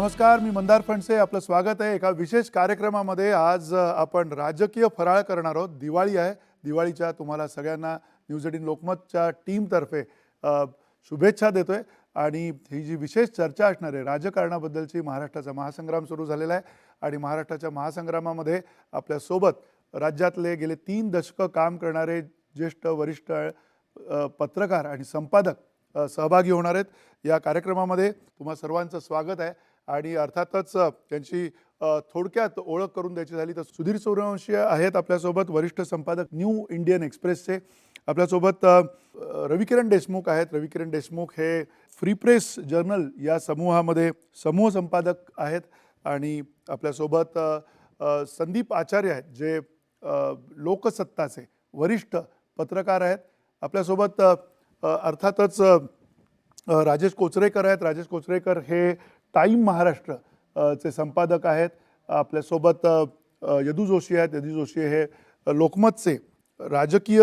नमस्कार, मी मंदार फणसे. आपलं स्वागत आहे एका विशेष कार्यक्रमामध्ये. आज आपण राजकीय फराळ करणार आहोत. दिवाळी आहे. दिवाळीच्या तुम्हाला सगळ्यांना न्यूज 18 लोकमतच्या टीमतर्फे शुभेच्छा देतोय. आणि ही जी विशेष चर्चा असणार आहे राजकारणाबद्दलची. महाराष्ट्राचा महासंग्राम सुरू झालेला आहे आणि महाराष्ट्राच्या महासंग्रामामध्ये आपल्यासोबत राज्यातले गेले 3 दशकं काम करणारे ज्येष्ठ वरिष्ठ पत्रकार आणि संपादक सहभागी होणार आहेत या कार्यक्रमामध्ये. तुम्हा सर्वांचं स्वागत आहे. आणि अर्थातच त्यांची थोडक्यात ओळख करून द्यायची झाली तर सुधीर सूर्यवंशी आहेत आपल्यासोबत, वरिष्ठ संपादक न्यू इंडियन एक्सप्रेसचे. आपल्यासोबत रविकिरण देशमुख आहेत. रविकिरण देशमुख हे फ्री प्रेस जर्नल या समूहामध्ये समूह संपादक आहेत. आणि आपल्यासोबत संदीप आचार्य आहेत जे लोकसत्ताचे वरिष्ठ पत्रकार आहेत. आपल्यासोबत अर्थातच राजेश कोचरेकर आहेत. राजेश कोचरेकर हे टाइम महाराष्ट्र चे संपादक आहेत. आपल्यासोबत यदू जोशी आहेत. यदू जोशी हे लोकमतचे राजकीय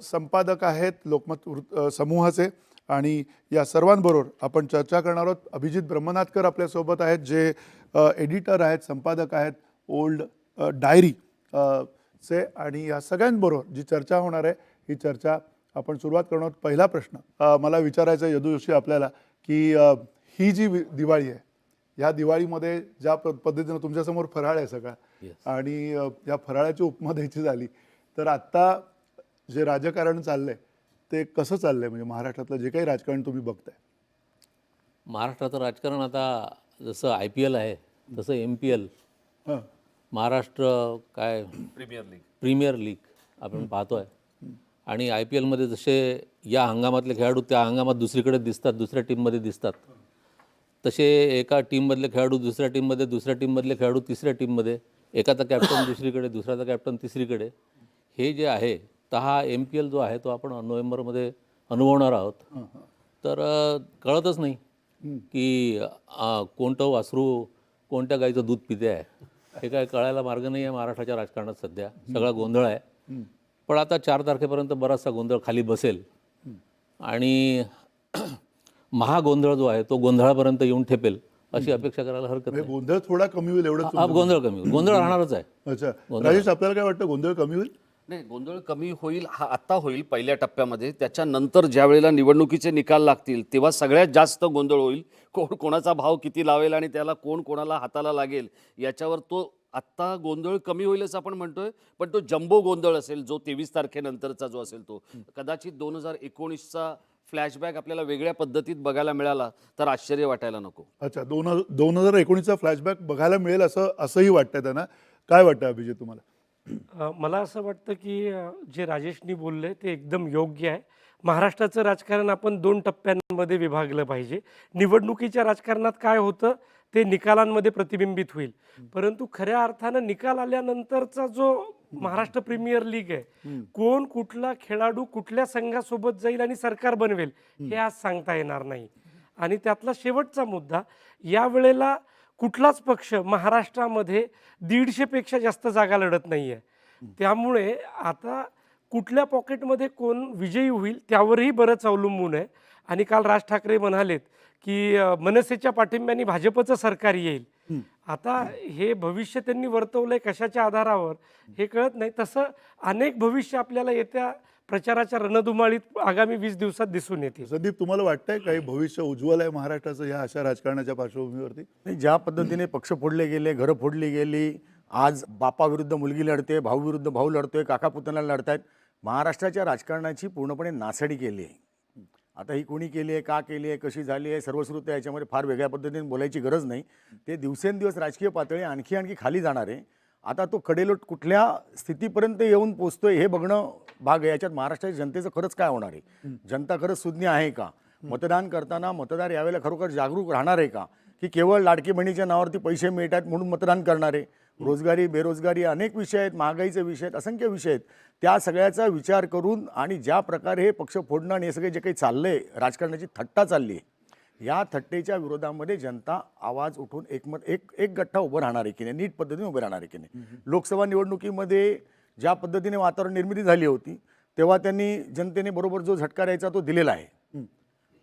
संपादक आहेत, लोकमत समूहाचे. आणि या सर्वांबरोबर आपण चर्चा करणार आहोत. अभिजित ब्रह्मनाथकर आपल्यासोबत आहेत जे एडिटर आहेत, संपादक आहेत ओल्ड डायरी चे. आणि या सगळ्यांबरोबर जी चर्चा होणार आहे ही चर्चा आपण सुरुवात करणार आहोत. पहिला प्रश्न मला विचारायचा आहे यदू जोशी आपल्याला की ही जी दिवाळी आहे या दिवाळीमध्ये ज्या पद्धतीनं तुमच्यासमोर फराळ आहे सगळा आणि या फराळाची उपमा द्यायची झाली तर आत्ता जे राजकारण चाललंय ते कसं चाललंय? म्हणजे महाराष्ट्रातलं जे काही राजकारण तुम्ही बघताय. महाराष्ट्राचं राजकारण आता जसं IPL आहे तसं MPL महाराष्ट्र काय प्रीमियर लीग आपण पाहतोय. आणि IPLमध्ये जसे या हंगामातले खेळाडू त्या हंगामात दुसरीकडे दिसतात, दुसऱ्या टीममध्ये दिसतात, तसे एका टीममधले खेळाडू दुसऱ्या टीममध्ये, दुसऱ्या टीममधले खेळाडू तिसऱ्या टीममध्ये, एकाचा कॅप्टन दुसरीकडे, दुसऱ्याचा कॅप्टन तिसरीकडे. हे जे आहे तर हा MPL जो आहे तो आपण नोव्हेंबरमध्ये अनुभवणार आहोत. तर कळतच नाही की कोणतं वासरू कोणत्या गाईचं दूध पिते आहे हे काय कळायला मार्ग नाही आहे महाराष्ट्राच्या राजकारणात. सध्या सगळा गोंधळ आहे. पण आता 4 तारखेपर्यंत बराचसा गोंधळ खाली बसेल आणि महागोंधळ जो आहे तो गोंधळापर्यंत येऊन ठेपेल अशी अपेक्षा करायला हरकत नाही. गोंधळ थोडा कमी होईल एवढं. गोंधळ कमी होईल, गोंधळ राहणारच आहे. अच्छा राजेश, आपल्याला काय वाटतं गोंधळ कमी होईल? नाही, गोंधळ कमी होईल हा आत्ता होईल पहिल्या टप्प्यामध्ये. त्याच्यानंतर ज्या वेळेला निवडणुकीचे निकाल लागतील तेव्हा सगळ्यात जास्त गोंधळ होईल. कोण कोणाचा भाव किती लावेल आणि त्याला कोण कोणाला हाताला लागेल याच्यावर तो आत्ता गोंधळ कमी होईल असं आपण म्हणतोय. पण तो जम्बो गोंधळ असेल जो 23 तारखेनंतरचा जो असेल तो कदाचित 2019चा फ्लॅशबॅक आपल्याला वेगळ्या पद्धतीत बघायला मिळाला तर आश्चर्य वाटायला नको. अच्छा, 2019चा फ्लॅशबॅक बघायला मिळेल असंही वाटतं त्यांना. काय वाटतं अभिजित तुम्हाला? मला असं वाटतं की जे राजेशनी बोलले ते एकदम योग्य आहे. महाराष्ट्राचं राजकारण आपण 2 टप्प्यांमध्ये विभागलं पाहिजे. निवडणुकीच्या राजकारणात काय होतं ते निकालांमध्ये प्रतिबिंबित होईल. परंतु खऱ्या अर्थानं निकाल आल्यानंतरचा जो महाराष्ट्र प्रीमियर लीग आहे, कोण कुठला खेळाडू कुठल्या संघासोबत जाईल आणि सरकार बनवेल हे आज सांगता येणार नाही. आणि त्यातला शेवटचा मुद्दा, यावेळेला कुठलाच पक्ष महाराष्ट्रामध्ये 150पेक्षा जास्त जागा लढत नाही आहे. त्यामुळे आता कुठल्या पॉकेटमध्ये कोण विजयी होईल त्यावरही बरंच अवलंबून आहे. आणि काल राज ठाकरे म्हणालेत की मनसेच्या पाठिंब्याने भाजपचं सरकार येईल. आता हे भविष्य त्यांनी वर्तवलंय कशाच्या आधारावर हे कळत नाही. तसं अनेक भविष्य आपल्याला येत्या प्रचाराच्या रणधुमाळीत आगामी 20 दिवसात दिसून येते. संदीप, तुम्हाला वाटतंय काही भविष्य उज्ज्वल आहे महाराष्ट्राचं या अशा राजकारणाच्या पार्श्वभूमीवरती? ज्या पद्धतीने पक्ष फोडले गेले, घरं फोडली गेली, आज बापाविरुद्ध मुलगी लढते, भाऊ विरुद्ध भाऊ लढतोय, काका पुतण्याला लढतायत, महाराष्ट्राच्या राजकारणाची पूर्णपणे नासाडी केली आहे. आता ही कोणी केली आहे, का केली आहे, कशी झाली आहे, सर्वश्रुत आहे, याच्यामध्ये फार वेगळ्या पद्धतीने बोलायची गरज नाही. ते दिवसेंदिवस राजकीय पातळी आणखी खाली जाणार आहे. आता तो कडेलोट कुठल्या स्थितीपर्यंत येऊन पोचतोय हे बघणं भाग आहे. याच्यात महाराष्ट्राच्या जनतेचं खरंच काय होणार आहे? जनता खरंच सुज्ञ आहे का? मतदान करताना मतदार यावेळेला खरोखर जागरूक राहणार आहे का की केवळ लाडकी बहिणीच्या नावावरती पैसे मिळतात म्हणून मतदान करणार आहे? रोजगारी, बेरोजगारी अनेक विषय आहेत, महागाईचे विषय आहेत, असंख्य विषय आहेत. त्या सगळ्याचा विचार करून आणि ज्या प्रकारे हे पक्ष फोडणं आणि हे सगळे जे काही चाललं आहे, राजकारणाची थट्टा चालली आहे, या थट्टेच्या विरोधामध्ये जनता आवाज उठून एक गठ्ठा उभं राहणार आहे की नाही, नीट पद्धतीने उभं राहणार आहे की नाही. लोकसभा निवडणुकीमध्ये ज्या पद्धतीने वातावरण निर्मिती झाली होती तेव्हा त्यांनी जनतेने बरोबर जो झटका द्यायचा तो दिलेला आहे.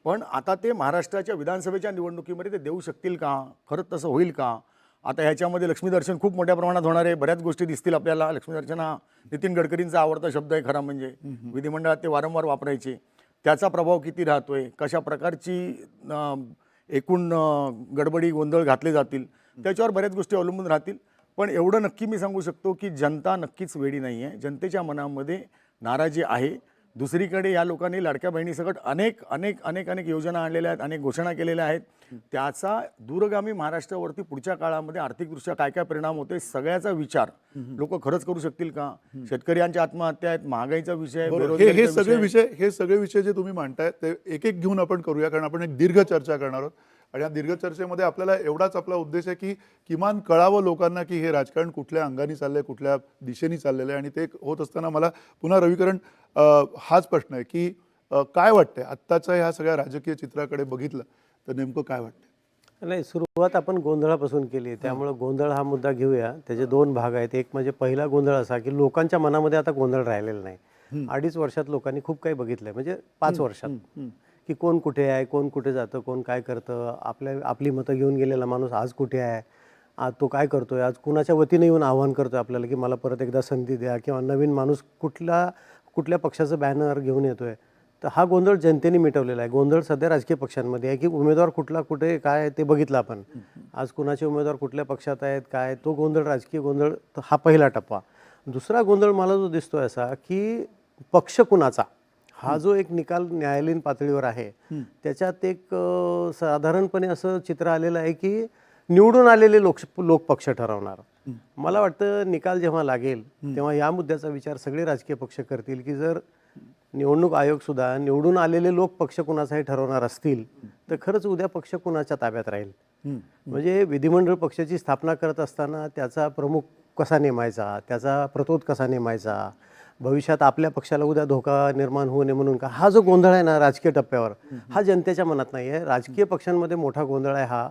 पण आता ते महाराष्ट्राच्या विधानसभेच्या निवडणुकीमध्ये ते देऊ शकतील का, खरंच तसं होईल का? आता ह्याच्यामध्ये लक्ष्मीदर्शन खूप मोठ्या प्रमाणात होणार आहे. बऱ्याच गोष्टी दिसतील आपल्याला. लक्ष्मीदर्शन हा नितीन गडकरींचा आवडता शब्द आहे खरा म्हणजे. विधिमंडळात ते वारंवार वापरायचे. त्याचा प्रभाव किती राहतोय, कशा प्रकारची एकूण गडबडी गोंधळ घातले जातील, त्याच्यावर बऱ्याच गोष्टी अवलंबून राहतील. पण एवढं नक्की मी सांगू शकतो की जनता नक्कीच वेडी नाही आहे. जनतेच्या मनामध्ये नाराजी आहे. दुसरीकडे या लोकांनी लाडक्या बहिणीसकट अनेक अनेक अनेक अनेक योजना आणलेल्या आहेत, अनेक घोषणा केलेल्या आहेत. त्याचा दूरगामी महाराष्ट्रावरती पुढच्या काळामध्ये आर्थिकदृष्ट्या काय काय परिणाम होते सगळ्याचा विचार लोक खरंच करू शकतील का? शेतकऱ्यांच्या आत्महत्या आहेत, महागाईचा विषय, बरोबर. बेरोजगारीचा विषय. हे सगळे विषय जे तुम्ही मांडताय ते एक एक घेऊन आपण करूया, कारण आपण एक दीर्घ चर्चा करणार आहोत. आणि या दीर्घ चर्चेमध्ये आपल्याला एवढाच आपला उद्देश आहे की किमान कळावं लोकांना की हे राजकारण कुठल्या अंगाने चाललंय, कुठल्या दिशेने चाललेलं आहे. आणि ते होत असताना मला पुन्हा रविकरण हाच प्रश्न आहे की काय वाटतंय आत्ताच्या ह्या सगळ्या राजकीय चित्राकडे बघितलं तर नेमकं काय वाटतंय? नाही, सुरुवात आपण गोंधळापासून केली, त्यामुळे गोंधळ हा मुद्दा घेऊया. त्याचे दोन भाग आहेत. एक म्हणजे पहिला गोंधळ असा की लोकांच्या मनामध्ये आता गोंधळ राहिलेला नाही. 2.5 वर्षात लोकांनी खूप काही बघितलंय, म्हणजे 5 वर्षात, की कोण कुठे आहे, कोण कुठे जातं, कोण काय करतं, आपली मतं घेऊन गेलेला माणूस आज कुठे आहे, आज तो काय करतोय, आज कुणाच्या वतीने येऊन आव्हान करतोय आपल्याला की मला परत एकदा संधी द्या, किंवा नवीन माणूस कुठल्या पक्षाचं बॅनर घेऊन येतोय. तर हा गोंधळ जनतेने मिटवलेला आहे. गोंधळ सध्या राजकीय पक्षांमध्ये आहे की उमेदवार कुठला कुठे काय आहे ते बघितलं आपण. आज कुणाचे उमेदवार कुठल्या पक्षात आहेत, काय, तो गोंधळ, राजकीय गोंधळ, हा पहिला टप्पा. दुसरा गोंधळ मला जो दिसतोय असा की पक्ष कुणाचा, हा जो एक निकाल न्यायालयीन पातळीवर आहे त्याच्यात एक साधारणपणे असं चित्र आलेलं आहे की निवडून आलेले लोक पक्ष ठरवणार. मला वाटतं निकाल जेव्हा लागेल तेव्हा या मुद्द्याचा विचार सगळे राजकीय पक्ष करतील की जर निवडणूक आयोग सुद्धा निवडून आलेले लोक पक्ष कुणाचाही ठरवणार असतील तर खरंच उद्या पक्ष कुणाच्या ताब्यात राहील. म्हणजे विधिमंडळ पक्षाची स्थापना करत असताना त्याचा प्रमुख कसा नेमायचा, त्याचा प्रतोद कसा नेमायचा, भविष्यात आपल्या पक्षाला उद्या धोका निर्माण होऊ नये म्हणून का, हा जो गोंधळ आहे ना राजकीय टप्प्यावर, हा जनतेच्या मनात नाही आहे. राजकीय पक्षांमध्ये मोठा गोंधळ आहे हा,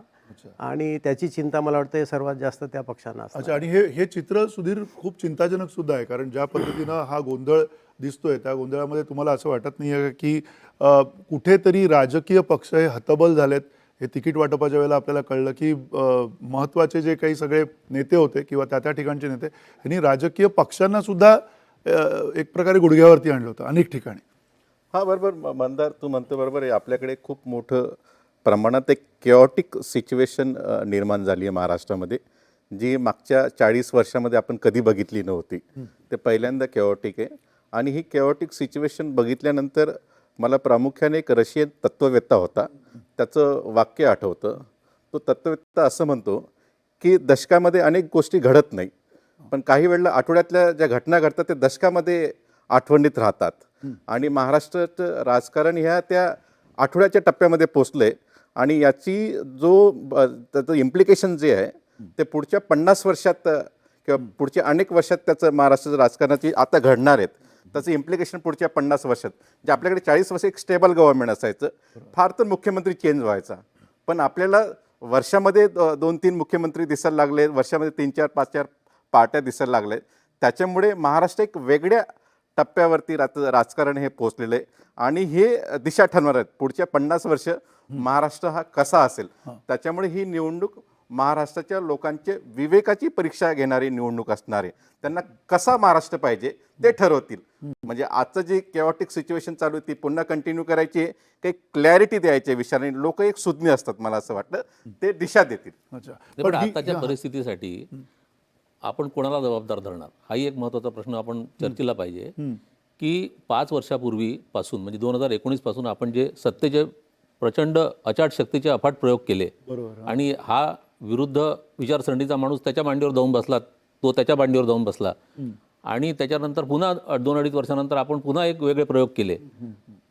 आणि त्याची चिंता मला वाटतं सर्वात जास्त त्या पक्षांना असते. अच्छा, आणि हे चित्र सुधीर खूप चिंताजनक सुद्धा आहे, कारण ज्या पद्धतीनं हा गोंधळ दिसतोय त्या गोंधळामध्ये तुम्हाला असं वाटत नाही आहे की कुठेतरी राजकीय पक्ष हे हतबल झालेत? हे तिकीट वाटपाच्या वेळेला आपल्याला कळलं की महत्त्वाचे जे काही सगळे नेते होते किंवा त्या ठिकाणचे नेते यांनी राजकीय पक्षांना सुद्धा एक प्रकारे गुडघ्यावरती आणलं होतं अनेक ठिकाणी. हा बरोबर मंदार, तू म्हणतो बरोबर आहे. आपल्याकडे खूप मोठं प्रमाणात एक केओटिक सिच्युएशन निर्माण झाली आहे महाराष्ट्रामध्ये, जी मागच्या 40 वर्षामध्ये आपण कधी बघितली नव्हती. ते पहिल्यांदा केओटिक आहे. आणि ही केओटिक सिच्युएशन बघितल्यानंतर मला प्रामुख्याने एक रशियन तत्त्ववेत्ता होता, त्याचं वाक्य आठवतं. तो तत्त्ववेत्ता असं म्हणतो की दशकामध्ये अनेक गोष्टी घडत नाही, पण काही वेळेला आठवड्यातल्या ज्या घटना घडतात ते दशकामध्ये आठवणीत राहतात. आणि महाराष्ट्राचं राजकारण ह्या त्या आठवड्याच्या टप्प्यामध्ये पोचलंय. आणि याची त्याचं इम्प्लिकेशन जे आहे ते पुढच्या 50 वर्षात किंवा पुढच्या अनेक वर्षात त्याचं महाराष्ट्राचं राजकारणाची आता घडणार आहेत. त्याचं इम्प्लिकेशन पुढच्या 50 वर्षात, जे आपल्याकडे 40 वर्ष एक स्टेबल गव्हर्नमेंट असायचं, फार तर मुख्यमंत्री चेंज व्हायचा, पण आपल्याला वर्षामध्ये 2-3 मुख्यमंत्री दिसायला लागले, वर्षामध्ये 3-4, 5-4 पार्ट्या दिसायला लागल्या. त्याच्यामुळे महाराष्ट्र एक वेगळ्या टप्प्यावरती राजकारण हे पोहोचलेलं आहे. आणि हे दिशा ठरवणार आहेत पुढच्या 50 वर्ष महाराष्ट्र हा कसा असेल. त्याच्यामुळे ही निवडणूक महाराष्ट्राच्या लोकांचे विवेकाची परीक्षा घेणारी निवडणूक असणार आहे. त्यांना कसा महाराष्ट्र पाहिजे ते ठरवतील. म्हणजे आजचं जे केओटिक सिच्युएशन चालू आहे ती पुन्हा कंटिन्यू करायची आहे, काही क्लॅरिटी द्यायची विषयाने. लोक एक सुज्ञ असतात, मला असं वाटतं, ते दिशा देतील. अच्छा, पण आताच्या परिस्थितीसाठी आपण कोणाला जबाबदार धरणार, हाही एक महत्त्वाचा प्रश्न आपण चर्चेला पाहिजे. की 5 वर्षापूर्वीपासून म्हणजे 2019 पासून आपण जे सत्तेचे प्रचंड अचाट शक्तीचे अफाट प्रयोग केले, आणि हा विरुद्ध विचारसरणीचा माणूस त्याच्या मांडीवर जाऊन बसला, तो त्याच्या मांडीवर जाऊन बसला, आणि त्याच्यानंतर पुन्हा 2-2.5 वर्षानंतर आपण पुन्हा एक वेगळे प्रयोग केले.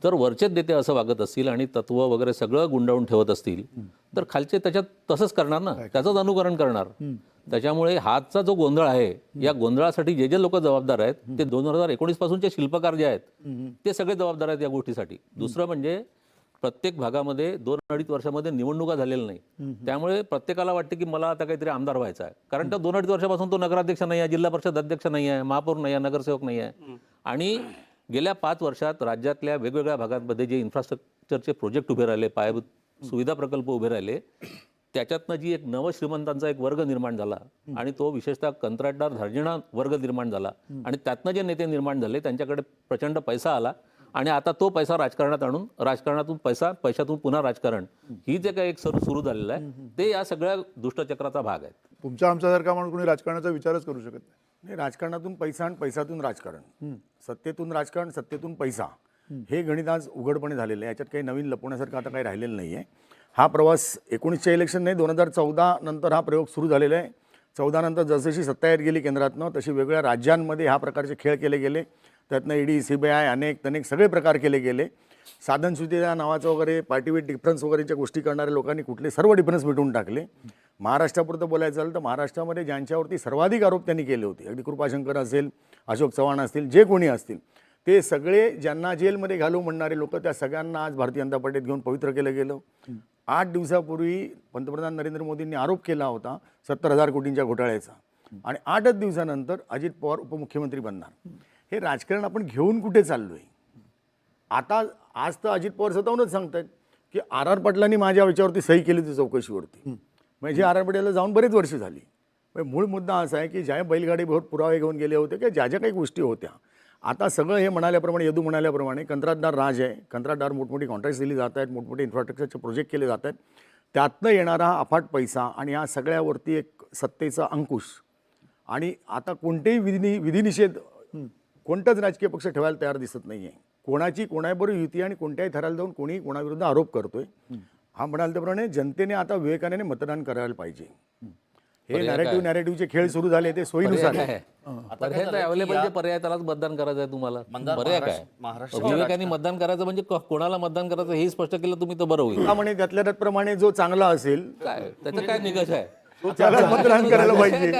जर वरचेच नेते असं वागत असतील आणि तत्व वगैरे सगळं गुंडाळून ठेवत असतील तर खालचे त्याच्यात तसंच करणार ना, त्याचंच अनुकरण करणार. त्याच्यामुळे हाचा जो गोंधळ आहे, या गोंधळासाठी जे लोक जबाबदार आहेत ते 2019 पासूनचे शिल्पकार जे आहेत ते सगळे जबाबदार आहेत या गोष्टीसाठी. दुसरं म्हणजे प्रत्येक भागामध्ये 2-2.5 वर्षामध्ये निवडणुका झालेल्या नाही, त्यामुळे प्रत्येकाला वाटते की मला आता काहीतरी आमदार व्हायचा आहे. कारण त्या 2-2.5 वर्षापासून तो नगराध्यक्ष नाही आहे, जिल्हा परिषद अध्यक्ष नाही आहे, महापौर नाही आहे, नगरसेवक नाही आहे. आणि गेल्या 5 वर्षात राज्यातल्या वेगवेगळ्या भागांमध्ये जे इन्फ्रास्ट्रक्चरचे प्रोजेक्ट उभे राहिले, पायाभूत सुविधा प्रकल्प उभे राहिले, त्याच्यातनं जी एक नवश्रीमंतांचा एक वर्ग निर्माण झाला आणि तो विशेषतः कंत्राटदार धार्जिणा वर्ग निर्माण झाला आणि त्यातनं जे नेते निर्माण झाले त्यांच्याकडे प्रचंड पैसा आला आणि आता तो पैसा राजकारणात आणून राजकारणातून पैशातून पुन्हा राजकारण, ही जे काही एक सुरू झालेलं आहे ते या सगळ्या दुष्टचक्राचा भाग आहे. तुमच्या आमच्यासारखा माणूस कोणी राजकारणाचा विचारच करू शकत नाही. नाही, राजकारणातून पैसा आणि पैशातून राजकारण, सत्तेतून राजकारण, सत्तेतून पैसा, हे गणित आज उघडपणे झालेलं आहे. याच्यात काही नवीन लपवण्यासारखं आता काही राहिलेलं नाही आहे. हा प्रवास 19च्या इलेक्शन नाही, 2014 नंतर हा प्रयोग सुरू झालेला आहे. 14 नंतर जसजशी सत्ता येत गेली केंद्रातनं तशी वेगवेगळ्या राज्यांमध्ये ह्या प्रकारचे खेळ केले गेले. त्यातनं ईडी, CBI अनेक सगळे प्रकार केले गेले. साधनसुविधा नावाचं वगैरे पार्टी विथ डिफरन्स वगैरेच्या गोष्टी करणाऱ्या लोकांनी कुठले सर्व डिफरन्स मिटवून टाकले. महाराष्ट्रापुरतं बोलायचं झालं तर महाराष्ट्रामध्ये ज्यांच्यावरती सर्वाधिक आरोप त्यांनी केले होते, अगदी कृपाशंकर असेल, अशोक चव्हाण असतील, जे कोणी असतील, ते सगळे ज्यांना जेलमध्ये घालू म्हणणारे लोक, त्या सगळ्यांना आज भारतीय जनता पार्टीत घेऊन पवित्र केलं गेलं. 8 दिवसापूर्वी पंतप्रधान नरेंद्र मोदींनी आरोप केला होता 70,000 कोटींच्या घोटाळ्याचा आणि 8च दिवसानंतर अजित पवार उपमुख्यमंत्री बनणार. हे राजकारण आपण घेऊन कुठे चाललोय? आता आज तर अजित पवार स्वतःहूनच सांगतायत की RR पाटलांनी माझ्या याच्यावरती सही केली होती चौकशीवरती. म्हणजे RR पाटीलला जाऊन बरेच वर्ष झाली. म्हणजे मूळ मुद्दा असा आहे की ज्या बैलगाडीवर पुरावे घेऊन गेले होते की ज्या काही गोष्टी होत्या, आता सगळं हे म्हणाल्याप्रमाणे, यदू म्हणाल्याप्रमाणे कंत्राटदार राज आहे. कंत्राटदार मोठमोठी कॉन्ट्रॅक्ट्स दिली जात आहेत, मोठमोठे इन्फ्रास्ट्रक्चरचे प्रोजेक्ट केले जात आहेत. त्यातनं येणारा हा अफाट पैसा आणि या सगळ्यावरती एक सत्तेचा अंकुश. आणि आता कोणतेही विधिनिषेध कोणताच राजकीय पक्ष ठेवायला तयार दिसत नाही आहे. कोणाची कोणाबरोबर युती आणि कोणत्याही थराला जाऊन कोणी कोणाविरुद्ध आरोप करतोय. हा म्हणाल त्याप्रमाणे जनतेने आता विवेकाने मतदान करायला पाहिजे. हे नॅरेटिव्हचे खेळ सुरू झाले ते सोयीनुसार आहे. पर्याय अवेलेबल जे पर्याय त्यालाच मतदान करायचं आहे तुम्हाला. पर्याय काय? विवेकाने मतदान करायचं म्हणजे कोणाला मतदान करायचं हे स्पष्ट केलं तुम्ही तर बरं होईल. म्हणे त्यातल्या त्याप्रमाणे जो चांगला असेल काय त्याचं काय निकष आहे? त्याला मतदान करायला पाहिजे.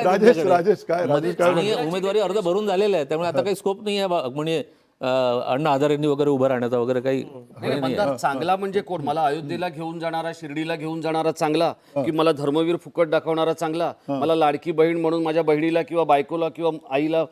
राजेश काय आणि उमेदवारी अर्ज भरून झालेला आहे, त्यामुळे आता काही स्कोप नाही आहे म्हणजे अण्णा हजारेंनी वगैरे उभं राहण्याचा वगैरे काही. मतदार चांगला म्हणजे कोण? मला अयोध्येला घेऊन जाणारा, शिर्डीला घेऊन जाणारा चांगला, की मला धर्मवीर फुकट दाखवणारा चांगला, मला लाडकी बहीण म्हणून माझ्या बहिणीला किंवा बायकोला किंवा आईला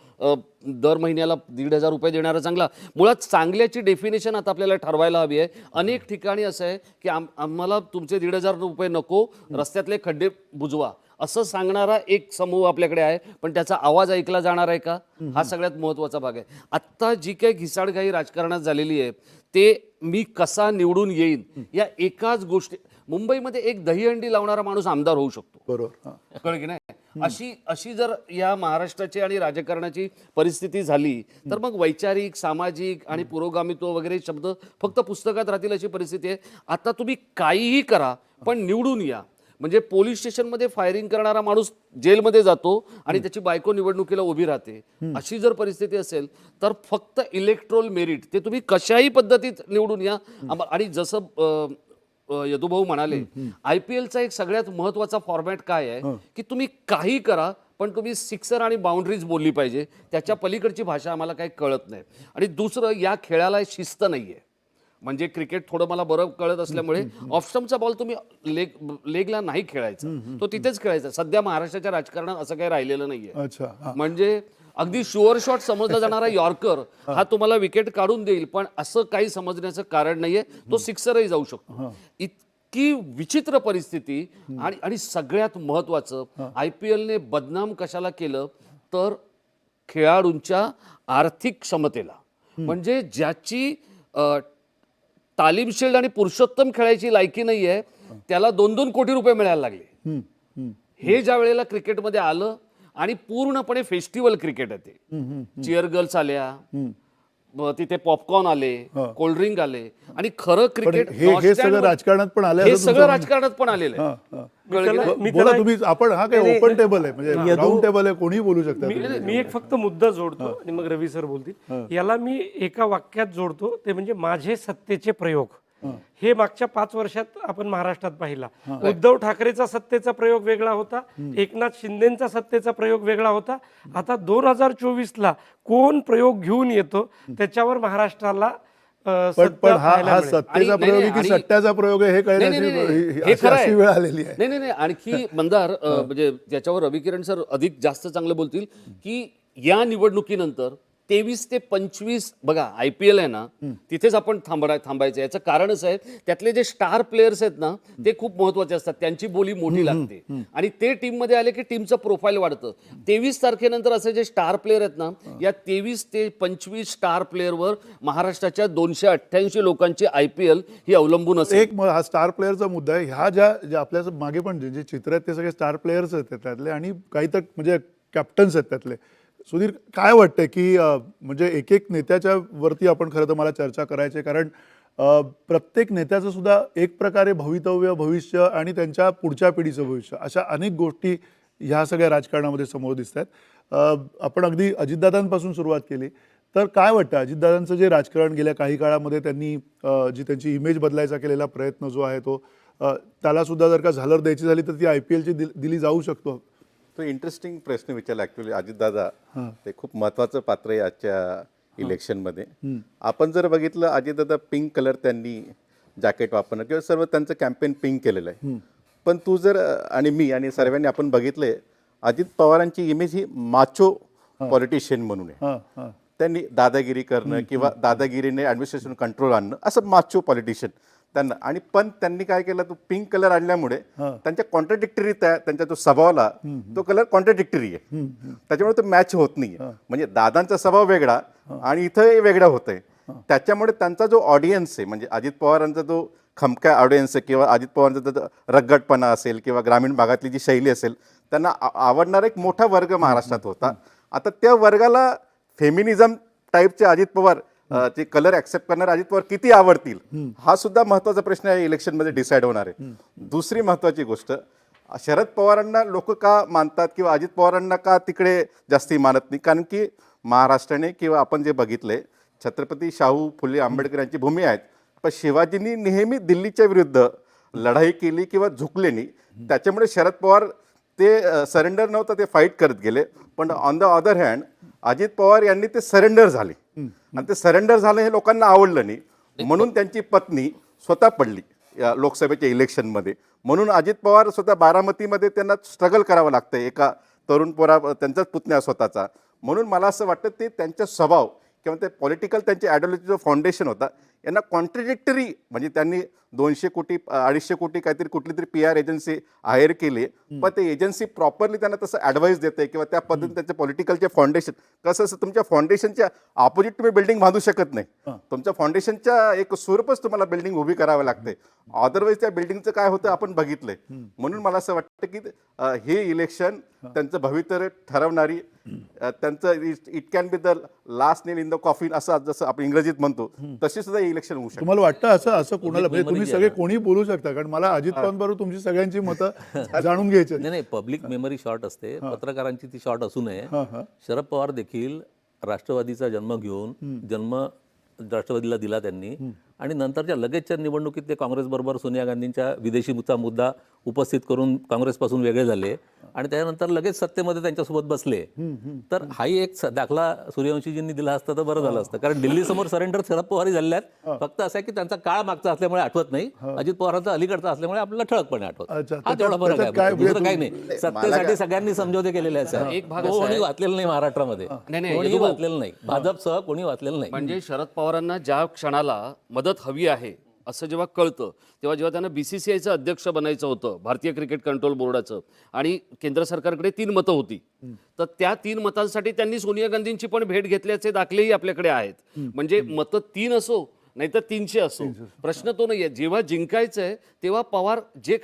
दर महिन्याला 1,500 रुपये देणारा चांगला? मुळात चांगल्याची डेफिनेशन आता आपल्याला ठरवायला हवी आहे. अनेक ठिकाणी असं आहे की आम्हाला तुमचे 1,500 रुपये नको, रस्त्यातले खड्डे बुजवा असं सांगणारा एक समूह आपल्याकडे आहे. पण त्याचा आवाज ऐकला जाणार आहे का? हा सगळ्यात महत्त्वाचा भाग आहे. आत्ता जी काही घिसाडघाई राजकारणात झालेली आहे ते मी कसा निवडून येईन या एकाच गोष्टी. मुंबईमध्ये एक दहीहंडी लावणारा माणूस आमदार होऊ शकतो, बरोबर. कळलं की नाही? अशी जर या महाराष्ट्राची आणि राजकारणाची परिस्थिती झाली तर मग वैचारिक, सामाजिक आणि पुरोगामित्व वगैरे शब्द फक्त पुस्तकात राहतील अशी परिस्थिती आहे. आता तुम्ही काहीही करा पण निवडून या. म्हणजे पोलीस स्टेशनमध्ये फायरिंग करणारा माणूस जेलमध्ये जातो आणि त्याची बायको निवडणुकीला उभी राहते. अशी जर परिस्थिती असेल तर फक्त इलेक्ट्रोल मेरिट ते तुम्ही कशाही पद्धतीत निवडून या. आणि जसं यदुभाऊ म्हणाले, IPLचा एक सगळ्यात महत्वाचा फॉर्मॅट काय आहे की तुम्ही काही करा पण तुम्ही सिक्सर आणि बाउंड्रीज बोलली पाहिजे. त्याच्या पलीकडची भाषा आम्हाला काही कळत नाही. आणि दुसरं, या खेळाला शिस्त नाहीये. म्हणजे क्रिकेट थोडं मला बरं कळत असल्यामुळे ऑफस्टम्पचा बॉल तुम्ही लेगला नाही खेळायचा, तो तिथेच खेळायचा. सध्या महाराष्ट्राच्या राजकारणात असं काही राहिलेलं नाहीये. म्हणजे अगदी शुअर शॉट समजला जाणारा यॉर्कर हा तुम्हाला विकेट काढून देईल, पण असं काही समजण्याचं कारण नाहीये. तो सिक्सरही जाऊ शकतो. इतकी विचित्र परिस्थिती. आणि सगळ्यात महत्वाचं, IPLने बदनाम कशाला केलं तर खेळाडूंच्या आर्थिक क्षमतेला. म्हणजे ज्याची तालीम शील्ड आणि पुरुषोत्तम खेळायची लायकी नाहीये त्याला 2-2 कोटी रुपये मिळायला लागले. हे ज्या वेळेला क्रिकेटमध्ये आलं आणि पूर्णपणे फेस्टिवल क्रिकेट आहे ते. चिअर गर्ल्स आल्या, तिथे पॉपकॉर्न आले, कोल्ड्रिंक आले आणि खरं क्रिकेट हे सगळं राजकारणात पण आलं. हे सगळं राजकारणात पण आलेलं आहे. बोला तुम्ही. आपण हा काही ओपन टेबल आहे, म्हणजे राऊंड टेबल आहे, कोणी बोलू शकतं. मी एक फक्त मुद्दा जोडतो आणि मग रवी सर बोलतील. याला मी एका वाक्यात जोडतो, ते म्हणजे माझे सत्तेचे प्रयोग. हे मागच्या 5 वर्षात आपण महाराष्ट्रात पाहिला. उद्धव ठाकरेचा सत्तेचा प्रयोग वेगळा होता, एकनाथ शिंदेचा सत्तेचा प्रयोग वेगळा होता. आता 2024ला कोण प्रयोग घेऊन येतो त्याच्यावर महाराष्ट्राला पण हा सत्तेचा प्रयोग आहे की सट्ट्याचा प्रयोग आहे हे कळण्याची अशी वेळ आलेली आहे. नाही. आणखी मंदार, म्हणजे त्याच्यावर रवी किरण सर अधिक जास्त चांगलं बोलतील की या निवडणुकीनंतर 23 ते 25 बघा IPL आहे ना, तिथेच आपण थांबायचं. याचं कारणच आहे त्यातले जे स्टार प्लेयर्स आहेत ना ते खूप महत्वाचे असतात, त्यांची बोली मोठी लागते आणि ते टीम मध्ये आले की टीमचं प्रोफाईल वाढतं. 23 तारखेनंतर असे जे स्टार प्लेयर आहेत ना, या 23 ते 25 स्टार प्लेअरवर महाराष्ट्राच्या 288 लोकांची IPL ही अवलंबून असेल. एक हा स्टार प्लेअरचा मुद्दा आहे. ह्या ज्या आपल्या मागे पण जे चित्र आहेत ते सगळे स्टार प्लेयर्स आहेत त्यातले आणि काही तर म्हणजे कॅप्टन्स आहेत त्यातले. सुधीर, काय वाटतंय की म्हणजे एक एक नेत्याच्या वरती आपण खरं तर मला चर्चा करायची आहे, कारण प्रत्येक नेत्याचं सुद्धा एक प्रकारे भवितव्य, भविष्य आणि त्यांच्या पुढच्या पिढीचं भविष्य अशा अनेक गोष्टी ह्या सगळ्या राजकारणामध्ये समोर दिसत आहेत. आपण अगदी अजितदादांपासून सुरुवात केली तर काय वाटतं अजितदादांचं जे राजकारण गेल्या काही काळामध्ये त्यांनी जी त्यांची इमेज बदलायचा केलेला प्रयत्न जो आहे तो त्याला सुद्धा जर का झालर द्यायची झाली तर ती IPLची दिली जाऊ शकतो? तो इंटरेस्टिंग प्रश्न विचारला ॲक्च्युली अजितदादा. ते खूप महत्त्वाचं पात्र आहे आजच्या इलेक्शनमध्ये. आपण जर बघितलं अजितदादा पिंक कलर त्यांनी जॅकेट वापरणं किंवा सर्व त्यांचं कॅम्पेन पिंक केलेलं आहे. पण तू जर आणि मी आणि सर्वांनी आपण बघितलंय अजित पवारांची इमेज ही माचो पॉलिटिशियन म्हणून आहे. त्यांनी दादागिरी करणं किंवा दादागिरीने ॲडमिनिस्ट्रेशन कंट्रोल आणणं असं माचो पॉलिटिशियन त्यांना. आणि पण त्यांनी काय केलं, तो पिंक कलर आणल्यामुळे त्यांच्या कॉन्ट्राडिक्टरी त्यांच्या जो स्वभावाला तो कलर कॉन्ट्राडिक्टरी आहे, त्याच्यामुळे तो मॅच होत नाही. म्हणजे दादांचा स्वभाव वेगळा आणि इथं वेगळा होतंय. त्याच्यामुळे त्यांचा जो ऑडियन्स आहे म्हणजे अजित पवारांचा जो खमक्या ऑडियन्स आहे किंवा अजित पवारांचा जो रगडपणा असेल किंवा ग्रामीण भागातली जी शैली असेल त्यांना आवडणारा एक मोठा वर्ग महाराष्ट्रात होता. आता त्या वर्गाला फेमिनिझम टाईपचे अजित पवार ते कलर ऍक्सेप्ट करणारे अजित पवार किती आवडतील हा सुद्धा महत्त्वाचा प्रश्न या इलेक्शनमध्ये डिसाईड होणार आहे. दुसरी महत्त्वाची गोष्ट, शरद पवारांना लोक का मानतात किंवा अजित पवारांना का तिकडे जास्ती मानत नाही, कारण की महाराष्ट्राने किंवा आपण जे बघितले छत्रपती शाहू फुले आंबेडकर यांची भूमी आहेत, पण शिवाजींनी नेहमी दिल्लीच्या विरुद्ध लढाई केली किंवा झुकले नाही. त्याच्यामुळे शरद पवार ते सरेंडर नव्हतं, ते फाईट करत गेले. पण on the other hand Ajit Pawar यांनी ते सरेंडर झाले आणि ते सरेंडर झालं हे लोकांना आवडलं नाही, म्हणून त्यांची पत्नी स्वतः पडली या लोकसभेच्या इलेक्शनमध्ये. म्हणून अजित पवार स्वतः बारामतीमध्ये त्यांना स्ट्रगल करावं लागतं एका तरुण त्यांचाच पुतण्या स्वतःचा. म्हणून मला असं वाटतं ते त्यांचा स्वभाव किंवा ते पॉलिटिकल त्यांची आयडिओलॉजी जो फाउंडेशन होता यांना कॉन्ट्रडिक्टरी, म्हणजे त्यांनी 200 कोटी 250 कोटी काहीतरी कुठली तरी PR एजन्सी हायर केली, पण ते एजन्सी प्रॉपरली त्यांना तसं ॲडवाईस देते किंवा त्या पद्धतीने त्यांचे पॉलिटिकलचे फाउंडेशन कसं असं तुमच्या फाउंडेशनच्या ऑपोजिट तुम्ही बिल्डिंग बांधू शकत नाही. तुमच्या फाउंडेशनच्या एक स्वरूपच तुम्हाला बिल्डिंग उभी करावी लागते, अदरवाईज त्या बिल्डिंगचं काय होतं आपण बघितलंय. म्हणून मला असं वाटतं की हे इलेक्शन त्यांचं भवितव्य ठरवणारी, त्यांचं it can be the last nail in the coffin असं जसं आपण इंग्रजीत म्हणतो तशी सुद्धा इलेक्शन होऊ शकतं. तुम्हाला वाटतं असं कोणाला, म्हणजे तुम्ही सगळे कोणी बोलू शकता, कारण मला अजित पवारांबरोबर तुमची सगळ्यांची मतं जाणून घ्यायची. नाही, पब्लिक मेमरी शॉर्ट असते, पत्रकारांची ती शॉर्ट असू नये. शरद पवार देखील राष्ट्रवादीचा जन्म राष्ट्रवादीला दिला त्यांनी आणि नंतरच्या लगेचच्या निवडणुकीत ते काँग्रेसबरोबर सोनिया गांधींच्या विदेशीचा मुद्दा उपस्थित करून काँग्रेसपासून वेगळे झाले आणि त्यानंतर लगेच सत्तेमध्ये त्यांच्यासोबत बसले. तर हाही एक दाखला सूर्यवंशीजींनी दिला असता तर बरं झालं असतं, कारण दिल्ली समोर सरेंडर शरद पवारही झाले आहेत. फक्त असं आहे की त्यांचा काळ मागचा असल्यामुळे आठवत नाही, अजित पवारांचा अलीकडचा असल्यामुळे आपल्याला ठळकपणे आठवत. हा तेवढा फरक आहे, दुसरं काही नाही. सत्तेसाठी सगळ्यांनी समझोते केलेले आहेत. कोणी वाचलेलं नाही महाराष्ट्रामध्ये, कोणीही वाचलेलं नाही, भाजपसह कोणी वाचलेलं नाही. म्हणजे शरद पवारांना ज्या क्षणाला मदत हवी आहे असं जेव्हा कळतं जेव्हा त्यांना BCCIचं अध्यक्ष बनायचं होतं, भारतीय क्रिकेट कंट्रोल बोर्डाचं, आणि केंद्र सरकारकडे 3 मतं होती, तर त्या 3 मतांसाठी त्यांनी सोनिया गांधींची पण भेट घेतल्याचे दाखलेही आपल्याकडे आहेत. म्हणजे मतं 3 असो नाहीतर 300 असो, प्रश्न तो नाहीये. जेव्हा जिंकायचंय तेव्हा पवार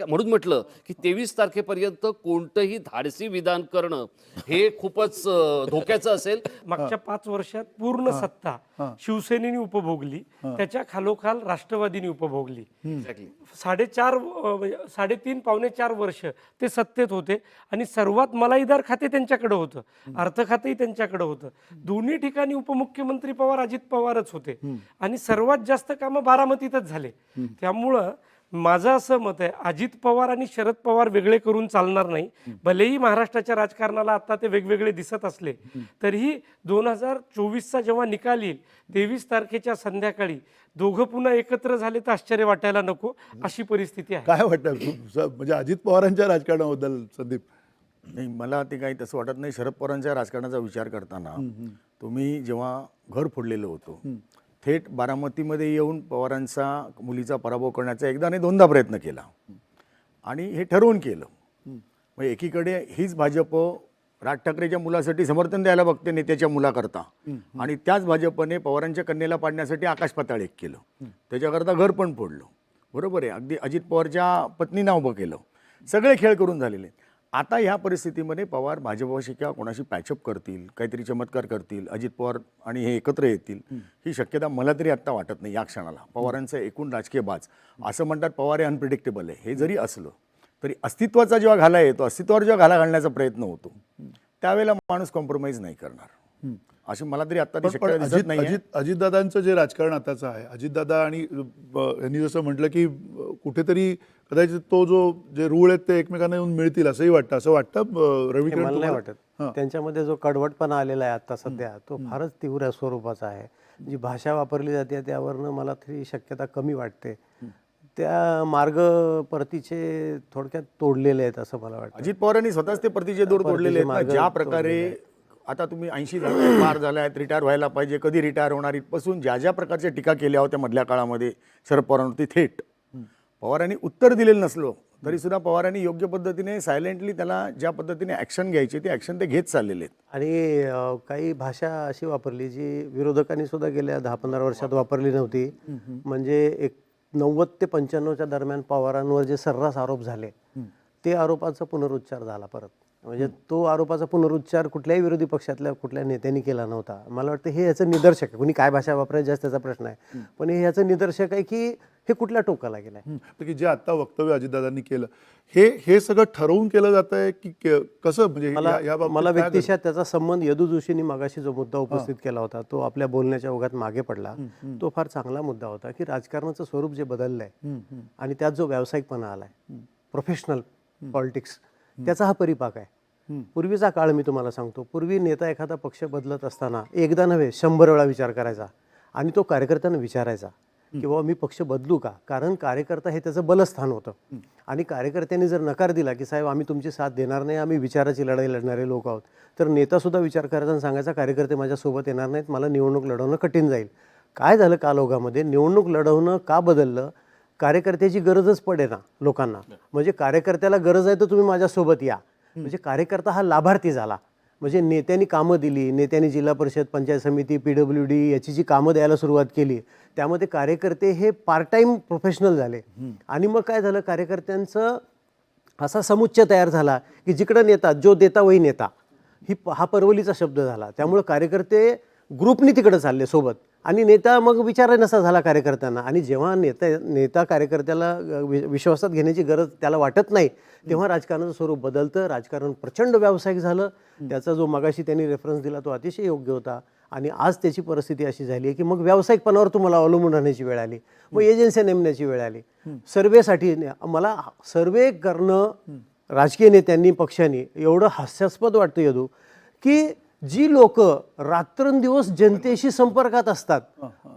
म्हणून म्हटलं की 23 तारखेपर्यंत कोणतंही धाडसी विधान करणं हे खूपच धोक्याचं असेल. मागच्या 5 वर्षात पूर्ण सत्ता शिवसेनेने उपभोगली, त्याच्या खालोखाल राष्ट्रवादीने उपभोगली. 3.5 पावणे 4 वर्ष ते सत्तेत होते आणि सर्वात मलाईदार खाते त्यांच्याकडे होतं, अर्थ खातेही त्यांच्याकडे होतं. दोन्ही ठिकाणी उपमुख्यमंत्री पवार अजित पवारच होते आणि सर्वात जास्त कामं बारामतीतच झाले. त्यामुळं माझं असं मत आहे, अजित पवार आणि शरद पवार वेगळे करून चालणार नाही. भलेही महाराष्ट्राच्या राजकारणाला आता ते वेगवेगळे दिसत असले तरीही 2024चा जेव्हा निकाल येईल 23 तारखेच्या संध्याकाळी दोघं पुन्हा एकत्र झाले तर आश्चर्य वाटायला नको, अशी परिस्थिती आहे. काय वाटतं म्हणजे अजित पवारांच्या राजकारणाबद्दल संदीप? नाही, मला ते काही तसं वाटत नाही. शरद पवारांच्या राजकारणाचा विचार करताना तुम्ही जेव्हा घर फोडलेलं होतं, थेट बारामतीमध्ये येऊन पवारांचा मुलीचा पराभव करण्याचा एकदा नाही दोनदा प्रयत्न केला आणि हे ठरवून केलं. मग एकीकडे हीच भाजप राज ठाकरेच्या मुलासाठी समर्थन द्यायला बघते नेत्याच्या मुलाकरता, आणि त्याच भाजपने पवारांच्या कन्येला पाडण्यासाठी आकाश पाताळ एक केलं, त्याच्याकरता घर पण फोडलं. बरोबर आहे, अगदी अजित पवारच्या पत्नींना उभं केलं, सगळे खेळ करून झालेले. आता ह्या परिस्थितीमध्ये पवार भाजपशी किंवा कोणाशी पॅचअप करतील, काहीतरी चमत्कार करतील, अजित पवार आणि हे एकत्र येतील, ही शक्यता मला तरी आत्ता वाटत नाही या क्षणाला. पवारांचं एकूण राजकीय बाज, असं म्हणतात पवार हे अनप्रिडिक्टेबल आहे, हे जरी असलं तरी अस्तित्वाचा जेव्हा घाला येतो, अस्तित्वावर जेव्हा घाला घालण्याचा प्रयत्न होतो, त्यावेळेला माणूस कॉम्प्रोमाइज नाही करणार, अशी मला तरी आत्ता ती शक्यता दिसत नाही. अजितदादांचं जे राजकारण आताचं आहे, अजितदादा आणि यांनी जसं म्हटलं की कुठेतरी कदाचित तो जे रूळ आहेत ते एकमेकांना येऊन मिळतील असंही वाटतं. असं वाटतं रविकिरण मला नाही तुम्हाला? वाटत. त्यांच्यामध्ये जो कडवटपणा आलेला आहे आता सध्या, तो फारच तीव्र स्वरूपाचा आहे. जी भाषा वापरली जाते त्यावरनं मला तरी शक्यता कमी वाटते. त्या मार्ग परतीचे थोडक्यात तोडलेले आहेत असं मला वाटतं. अजित पवारांनी स्वतःच ते परतीचे दोर तोडलेले आहेत ना. ज्या प्रकारे आता तुम्ही 80 झाले, पार झाले आहेत, रिटायर व्हायला पाहिजे, कधी रिटायर होणार, इथपासून ज्या ज्या प्रकारच्या टीका केल्या होत्या मधल्या काळामध्ये शरद पवारांवरती थेट, पवारांनी उत्तर दिलेलं नसलो तरी सुद्धा पवारांनी योग्य पद्धतीने सायलेंटली त्याला ज्या पद्धतीने ॲक्शन घ्यायची ते ॲक्शन ते घेत चाललेले आहेत. आणि काही भाषा अशी वापरली जी विरोधकांनी सुद्धा गेल्या 10-15 वर्षात वापरली नव्हती. म्हणजे एक 90 ते 95च्या दरम्यान पवारांवर जे सर्रास आरोप झाले, ते आरोपाचा पुनरुच्चार झाला परत. म्हणजे तो आरोपाचा पुनरुच्चार कुठल्याही विरोधी पक्षातल्या कुठल्या नेत्यांनी केला नव्हता. मला वाटतं हे याचं निदर्शक आहे. कुणी काय भाषा वापरायची त्याचा प्रश्न आहे, पण हे याचं निदर्शक आहे की हे कुठल्या टोकाला गेलं आहे. की जे आता वक्तव्य अजितदादांनी केलं, हे सगळं ठरवून केलं जात आहे की कसं, म्हणजे या बाबतीत मला काय व्यक्तिशः त्याचा संबंध यदू जोशींनी मागाशी जो मुद्दा उपस्थित केला होता, तो आपल्या बोलण्याच्या ओघात मागे पडला. तो फार चांगला मुद्दा होता की राजकारणाचं स्वरूप जे बदललंय आणि त्यात जो व्यावसायिकपणा आलाय, प्रोफेशनल पॉलिटिक्स, त्याचा हा परिपाक आहे. पूर्वीचा काळ मी तुम्हाला सांगतो, पूर्वी नेता एखादा पक्ष बदलत असताना एकदा नव्हे 100 वेळा विचार करायचा आणि तो कार्यकर्त्यांना विचारायचा की बाबा मी पक्ष बदलू का, कारण कार्यकर्ता हे त्याचं बलस्थान होतं. आणि कार्यकर्त्यांनी जर नकार दिला की साहेब आम्ही तुमची साथ देणार नाही, आम्ही विचाराची लढाई लढणारे लोक आहोत, तर नेतासुद्धा विचार करायचा आणि सांगायचा कार्यकर्ते माझ्यासोबत येणार नाहीत, मला निवडणूक लढवणं कठीण जाईल. काय झालं कालौघामध्ये, निवडणूक लढवणं का बदललं, कार्यकर्त्याची गरजच पडे ना लोकांना. म्हणजे कार्यकर्त्याला गरज आहे तर तुम्ही माझ्यासोबत या, म्हणजे कार्यकर्ता हा लाभार्थी झाला. म्हणजे नेत्यांनी कामं दिली, नेत्यांनी जिल्हा परिषद, पंचायत समिती, PWD याची जी कामं द्यायला सुरुवात केली, त्यामध्ये कार्यकर्ते हे पार्ट टाईम प्रोफेशनल झाले. आणि मग काय झालं, कार्यकर्त्यांचं असा समुच्चय तयार झाला की जिकडं नेता जो देता वही नेता, हा परवलीचा शब्द झाला. त्यामुळे कार्यकर्ते ग्रुपनी तिकडं चालले सोबत आणि नेता मग विचार नसा झाला कार्यकर्त्यांना. आणि जेव्हा नेता कार्यकर्त्याला विश्वासात घेण्याची गरज त्याला वाटत नाही, तेव्हा राजकारणाचं स्वरूप बदलतं. राजकारण प्रचंड व्यावसायिक झालं. त्याचा जो मगाशी त्यांनी रेफरन्स दिला तो अतिशय योग्य होता. आणि आज त्याची परिस्थिती अशी झाली आहे की मग व्यावसायिकपणावर तुम्हाला अवलंबून राहण्याची वेळ आली, मग एजन्सी नेमण्याची वेळ आली. सर्वेसाठी मला सर्वे करणं राजकीय नेत्यांनी, पक्षांनी एवढं हास्यास्पद वाटतं यदू, की जी लोक रात्रंदिवस जनतेशी संपर्कात असतात,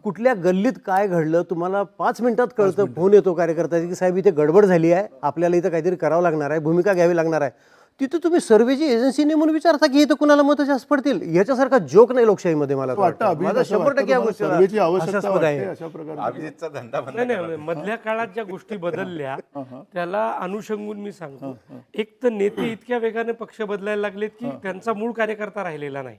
कुठल्या गल्लीत काय घडलं तुम्हाला 5 मिनिटात कळतं. फोन येतो कार्यकर्त्याची की साहेब इथे गडबड झाली आहे, आपल्याला इथं काहीतरी करावं लागणार आहे, भूमिका घ्यावी लागणार आहे. तिथं तुम्ही सर्वेची एजन्सी नेमून विचारता की इथं कुणाला मतं जास्त पडतील. याच्यासारखा जोक नाही लोकशाहीमध्ये. मला वाटतं माझा 100% या सर्वेची आवश्यकता हास्यास्पद वाटते आहे. अशा प्रकारे. अभिजितचा धंदा बंद नाही, मधल्या काळात ज्या गोष्टी बदलल्या त्याला अनुषंगून मी सांगतो. एक तर नेते इतक्या वेगाने पक्ष बदलायला लागलेत की त्यांचा मूळ कार्यकर्ता राहिलेला नाही.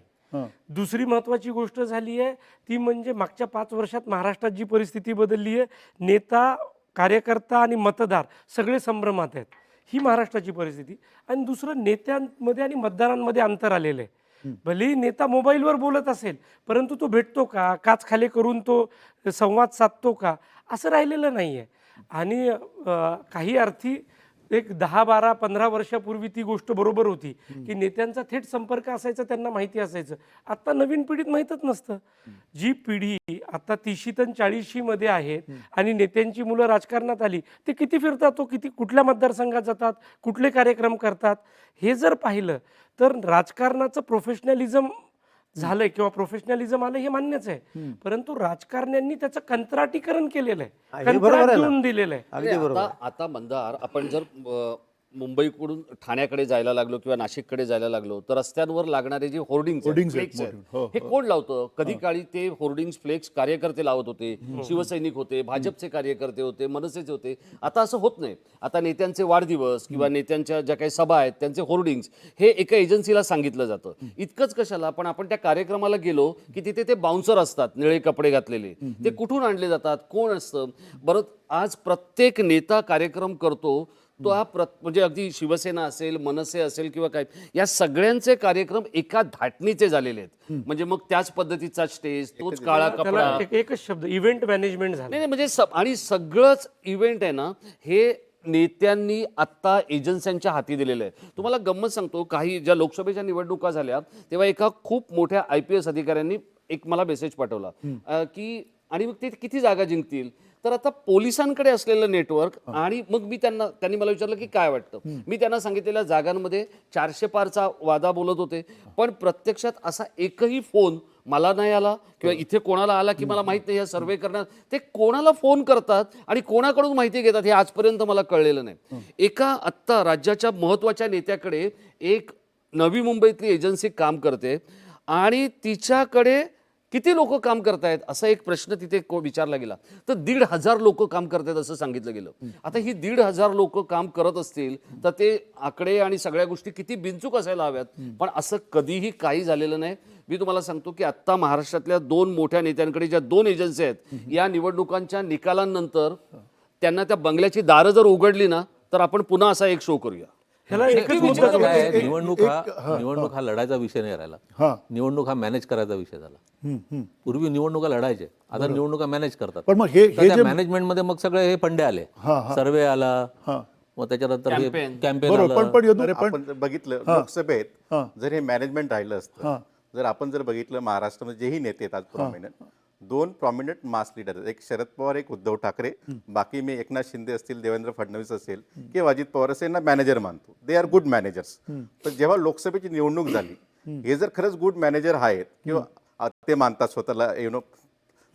दुसरी महत्वाची गोष्ट झाली आहे ती म्हणजे मागच्या 5 वर्षात महाराष्ट्रात जी परिस्थिती बदलली आहे, नेता, कार्यकर्ता आणि मतदार सगळे संभ्रमात आहेत. ही महाराष्ट्राची परिस्थिती. आणि दुसरं, नेत्यांमध्ये आणि मतदारांमध्ये अंतर आलेलं आहे. भलेही नेता मोबाईलवर बोलत असेल, परंतु तो भेटतो का, काच खाली करून तो संवाद साधतो का, असं राहिलेलं नाही आहे. आणि काही अर्थी एक 10, 12, 15 वर्षापूर्वी ती गोष्ट बरोबर होती की नेत्यांचा थेट संपर्क असायचा, त्यांना माहिती असायचं. आता नवीन पिढीत माहीतच नसतं. जी पिढी आता 30शी आणि 40शी मध्ये आहेत आणि नेत्यांची मुलं राजकारणात आली, ते किती फिरतात, तो किती कुठल्या मतदारसंघात जातात, कुठले कार्यक्रम करतात, हे जर पाहिलं तर राजकारणाचं प्रोफेशनलिझम झालंय किंवा प्रोफेशनलिझम आलं हे मान्यच आहे. परंतु राजकारण्यांनी त्याचं कंत्राटीकरण केलेलं आहे, कंत्राट देऊन दिलेलं आहे. अगदी बरोबर. आता मंदार, आपण जर मुंबईकडून ठाण्याकडे जायला लागलो किंवा नाशिककडे जायला लागलो तर रस्त्यांवर लागणारे जे होर्डिंग्स Hoardings आहेत, हो, हे कोण लावतं? कधी काळी ते होर्डिंग्स फ्लेक्स कार्यकर्ते लावत होते, शिवसैनिक होते, भाजपचे कार्यकर्ते होते, मनसेचे होते. आता असं होत नाही. आता नेत्यांचे वाढदिवस किंवा नेत्यांच्या ज्या काही सभा आहेत त्यांचे होर्डिंग्स हे एका एजन्सीला सांगितलं जातं. इतकंच कशाला, पण आपण त्या कार्यक्रमाला गेलो की तिथे ते बाउन्सर असतात निळे कपडे घातलेले. ते कुठून आणले जातात, कोण असतं? बरं, आज प्रत्येक नेता कार्यक्रम करतो तो हा म्हणजे अगदी शिवसेना असेल, मनसे असेल किंवा काय, या सगळ्यांचे कार्यक्रम एका धाटणीचे झालेले आहेत. म्हणजे मग त्याच पद्धतीचा स्टेज, तोच काळा कपडा. त्याला एकच शब्द इव्हेंट मॅनेजमेंट झालं. नाही म्हणजे आणि सगळंच इव्हेंट आहे ना हे नेत्यांनी आत्ता एजन्स्यांच्या हाती दिलेलं आहे. तुम्हाला गंमत सांगतो, काही ज्या लोकसभेच्या निवडणुका झाल्या तेव्हा एका खूप मोठ्या IPS अधिकाऱ्यांनी एक मला मेसेज पाठवला की आणि मग ते किती जागा जिंकतील. तर आता पोलिसांकडे असलेलं नेटवर्क आणि मग त्यांनी मला विचारलं की काय वाटतं. मी त्यांना सांगितलेल्या जागांमध्ये 400 पारचा वादा बोलत होते, पण प्रत्यक्षात असा एकही फोन मला नाही आला किंवा इथे कोणाला आला की मला माहित नाही. या सर्वे करणार ते कोणाला फोन करतात आणि कोणाकडून माहिती घेतात हे आजपर्यंत मला कळलेलं नाही. एका आत्ता राज्याच्या महत्त्वाच्या नेत्याकडे एक नवी मुंबईतली एजन्सी काम करते आणि तिच्याकडे किती लोक काम करतायत असा एक प्रश्न तिथे विचारला गेला. तर 1,500 लोक काम करतायत असं सांगितलं गेलं. आता ही 1,500 लोक काम करत असतील तर ते आकडे आणि सगळ्या गोष्टी किती बिनचूक असायला हव्यात. पण असं कधीही काही झालेलं नाही. मी तुम्हाला सांगतो की आत्ता महाराष्ट्रातल्या 2 मोठ्या नेत्यांकडे ज्या 2 एजन्सी आहेत, या निवडणुकांच्या निकालांनंतर त्यांना त्या बंगल्याची दारं जर उघडली ना तर आपण पुन्हा असा एक शो करूया. ह्याला एकच मुद्दा काय आहे, निवडणूक हा लढायचा विषय नाही राहिला. निवडणूक हा मॅनेज करायचा विषय झाला. पूर्वी निवडणुका लढायचे, आता निवडणुका मॅनेज करतात. पण मग हे मॅनेजमेंटमध्ये मग सगळे हे फंडे आले, सर्वे आला, मग त्याच्यानंतर कॅम्पेन बरोबर. पण आपण जर बघितलं लोकसभेत जर हे मॅनेजमेंट राहिलं असतं, जर आपण जर बघितलं महाराष्ट्रामध्ये जेही नेते आहेत आज प्रॉमिनंट, 2 प्रॉमिनंट मास लीडर, एक शरद पवार, एक उद्धव ठाकरे, बाकी मी एकनाथ शिंदे असतील, देवेंद्र फडणवीस असेल किंवा अजित पवार असेल ना मॅनेजर मानतो. They are good managers. पण जेव्हा लोकसभेची निवडणूक झाली, हे जर खरंच गुड मॅनेजर आहेत किंवा ते मानतात स्वतःला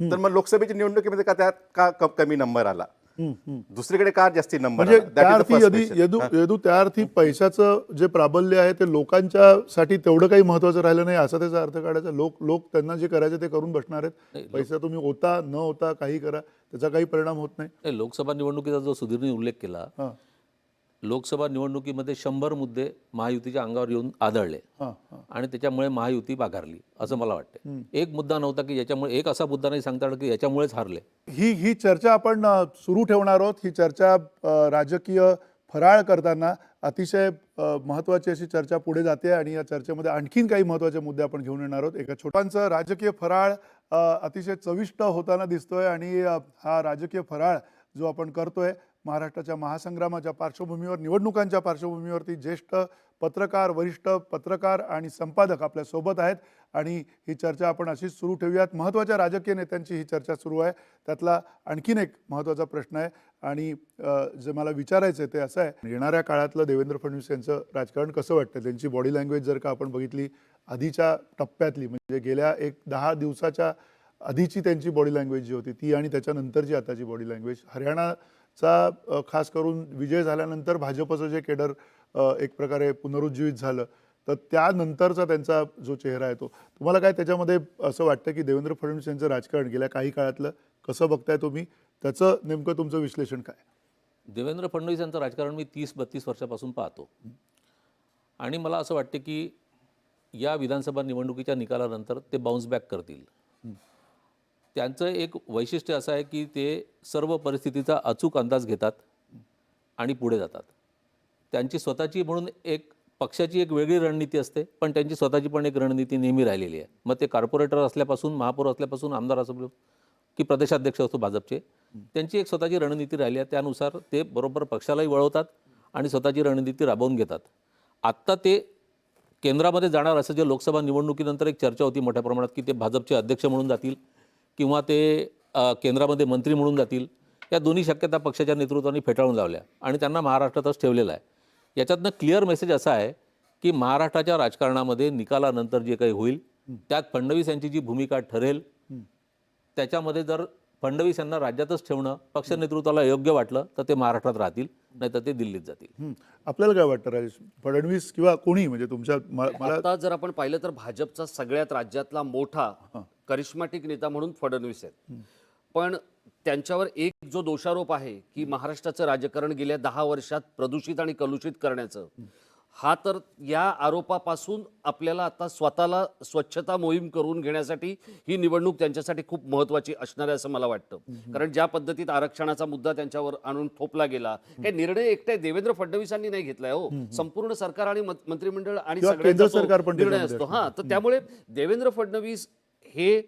तर मग लोकसभेची निवडणुकीमध्ये का त्यात कमी नंबर आला, दुसरीकडे का जास्ती नंबर म्हणजे आला? That is the first question. Yadu त्या अर्थी पैशाचं जे प्राबल्य आहे ते लोकांच्यासाठी तेवढं काही महत्वाचं राहिलं नाही असा त्याचा अर्थ काढायचा. लोक त्यांना जे करायचं ते करून बसणार आहेत. पैसा तुम्ही होता न होता काही करा, त्याचा काही परिणाम होत नाही. लोकसभा निवडणुकीचा जो सुधीरने उल्लेख केला, लोकसभा निवडणुकीमध्ये 100 मुद्दे महायुतीच्या अंगावर येऊन आदळले आणि त्याच्यामुळे महायुती माघारली असं मला वाटतं. एक मुद्दा नव्हता की याच्यामुळे, एक असा मुद्दा नाही सांगता येणार की याच्यामुळेच हारले. ही चर्चा आपण सुरू ठेवणार आहोत. ही चर्चा राजकीय फराळ करताना अतिशय महत्त्वाची अशी चर्चा पुढे जाते आणि या चर्चेमध्ये आणखीन काही महत्त्वाचे मुद्दे आपण घेऊन येणार आहोत. एका छोटांचं राजकीय फराळ अतिशय चविष्ट होताना दिसतोय आणि हा राजकीय फराळ जो आपण करतोय महाराष्ट्राच्या महासंग्रामाच्या पार्श्वभूमीवर, निवडणुकांच्या पार्श्वभूमीवरती ज्येष्ठ पत्रकार, वरिष्ठ पत्रकार आणि संपादक आपल्या सोबत आहेत आणि ही चर्चा आपण अशीच सुरू ठेवूयात. महत्त्वाच्या राजकीय नेत्यांची ही चर्चा सुरू आहे. त्यातला आणखीन एक महत्त्वाचा प्रश्न आहे आणि जे मला विचारायचं आहे ते असं आहे, येणाऱ्या काळातलं देवेंद्र फडणवीस यांचं राजकारण कसं वाटतं? त्यांची बॉडी लँग्वेज जर का आपण बघितली आधीच्या टप्प्यातली, म्हणजे गेल्या 10 दिवसाच्या आधीची त्यांची बॉडी लँग्वेज जी होती ती आणि त्याच्यानंतरची आताची बॉडी लँग्वेज, हरियाणाचा खास करून विजय झाल्यानंतर भाजपचं जे केडर एक प्रकारे पुनरुज्जीवित झालं, तर त्यानंतरचा त्यांचा जो चेहरा आहे तो, तुम्हाला काय त्याच्यामध्ये असं वाटतं की देवेंद्र फडणवीस यांचं राजकारण गेल्या काही काळातलं कसं बघताय तुम्ही? त्याचं नेमकं तुमचं विश्लेषण काय? देवेंद्र फडणवीस यांचं राजकारण मी 30-32 वर्षापासून पाहतो आणि मला असं वाटतं की या विधानसभा निवडणुकीच्या निकालानंतर ते बाउन्स बॅक करतील. त्यांचं एक वैशिष्ट्य असं आहे की ते सर्व परिस्थितीचा अचूक अंदाज घेतात आणि पुढे जातात. त्यांची स्वतःची म्हणून एक पक्षाची एक वेगळी रणनीती असते, पण त्यांची स्वतःची पण एक रणनीती नेहमी राहिलेली आहे. मग ते कॉर्पोरेटर असल्यापासून, महापौर असल्यापासून, आमदार असो की प्रदेशाध्यक्ष असतो भाजपचे, त्यांची एक स्वतःची रणनीती राहिली आहे. त्यानुसार ते बरोबर पक्षालाही वळवतात आणि स्वतःची रणनीती राबवून घेतात. आत्ता ते केंद्रामध्ये जाणार असं जे लोकसभा निवडणुकीनंतर एक चर्चा होती मोठ्या प्रमाणात की ते भाजपचे अध्यक्ष म्हणून जातील किंवा ते केंद्रामध्ये मंत्री म्हणून जातील. या दोन्ही शक्यता पक्षाच्या नेतृत्वाने फेटाळून लावल्या आणि त्यांना महाराष्ट्रातच ठेवलेलं आहे. याच्यातनं क्लिअर मेसेज असा आहे की महाराष्ट्राच्या राजकारणामध्ये निकालानंतर जे काही होईल त्यात फडणवीस यांची जी भूमिका ठरेल त्याच्यामध्ये जर फडणवीस यांना राज्यातच ठेवणं पक्ष नेतृत्वाला योग्य वाटलं तर ते महाराष्ट्रात राहतील, नाही तर ते दिल्लीत जातील. आपल्याला काय वाटतं राजेश, फडणवीस किंवा कोणी म्हणजे तुमच्या मला आता जर आपण पाहिलं तर भाजपचा सगळ्यात राज्यातला मोठा करिश्मॅटिक नेता म्हणून फडणवीस आहेत. पण त्यांच्यावर एक जो दोषारोप आहे की महाराष्ट्राचं राजकारण गेल्या 10 वर्षात प्रदूषित आणि कलुषित करण्याचं, हा तर या आरोपापासून आपल्याला आता स्वतःला स्वच्छता मोहीम करून घेण्यासाठी ही निवडणूक त्यांच्यासाठी खूप महत्त्वाची असणार आहे असं मला वाटतं. कारण ज्या पद्धतीत आरक्षणाचा मुद्दा त्यांच्यावर आणून थोपला गेला, काही निर्णय एकट्या देवेंद्र फडणवीसांनी नाही घेतलाय हो, संपूर्ण सरकार आणि मंत्रिमंडळ आणि किंवा सगळ्यांचा केंद्र तो सरकार पण निर्णय त्याच्यामध्ये असतो. हा, तर त्यामुळे देवेंद्र फडणवीस हे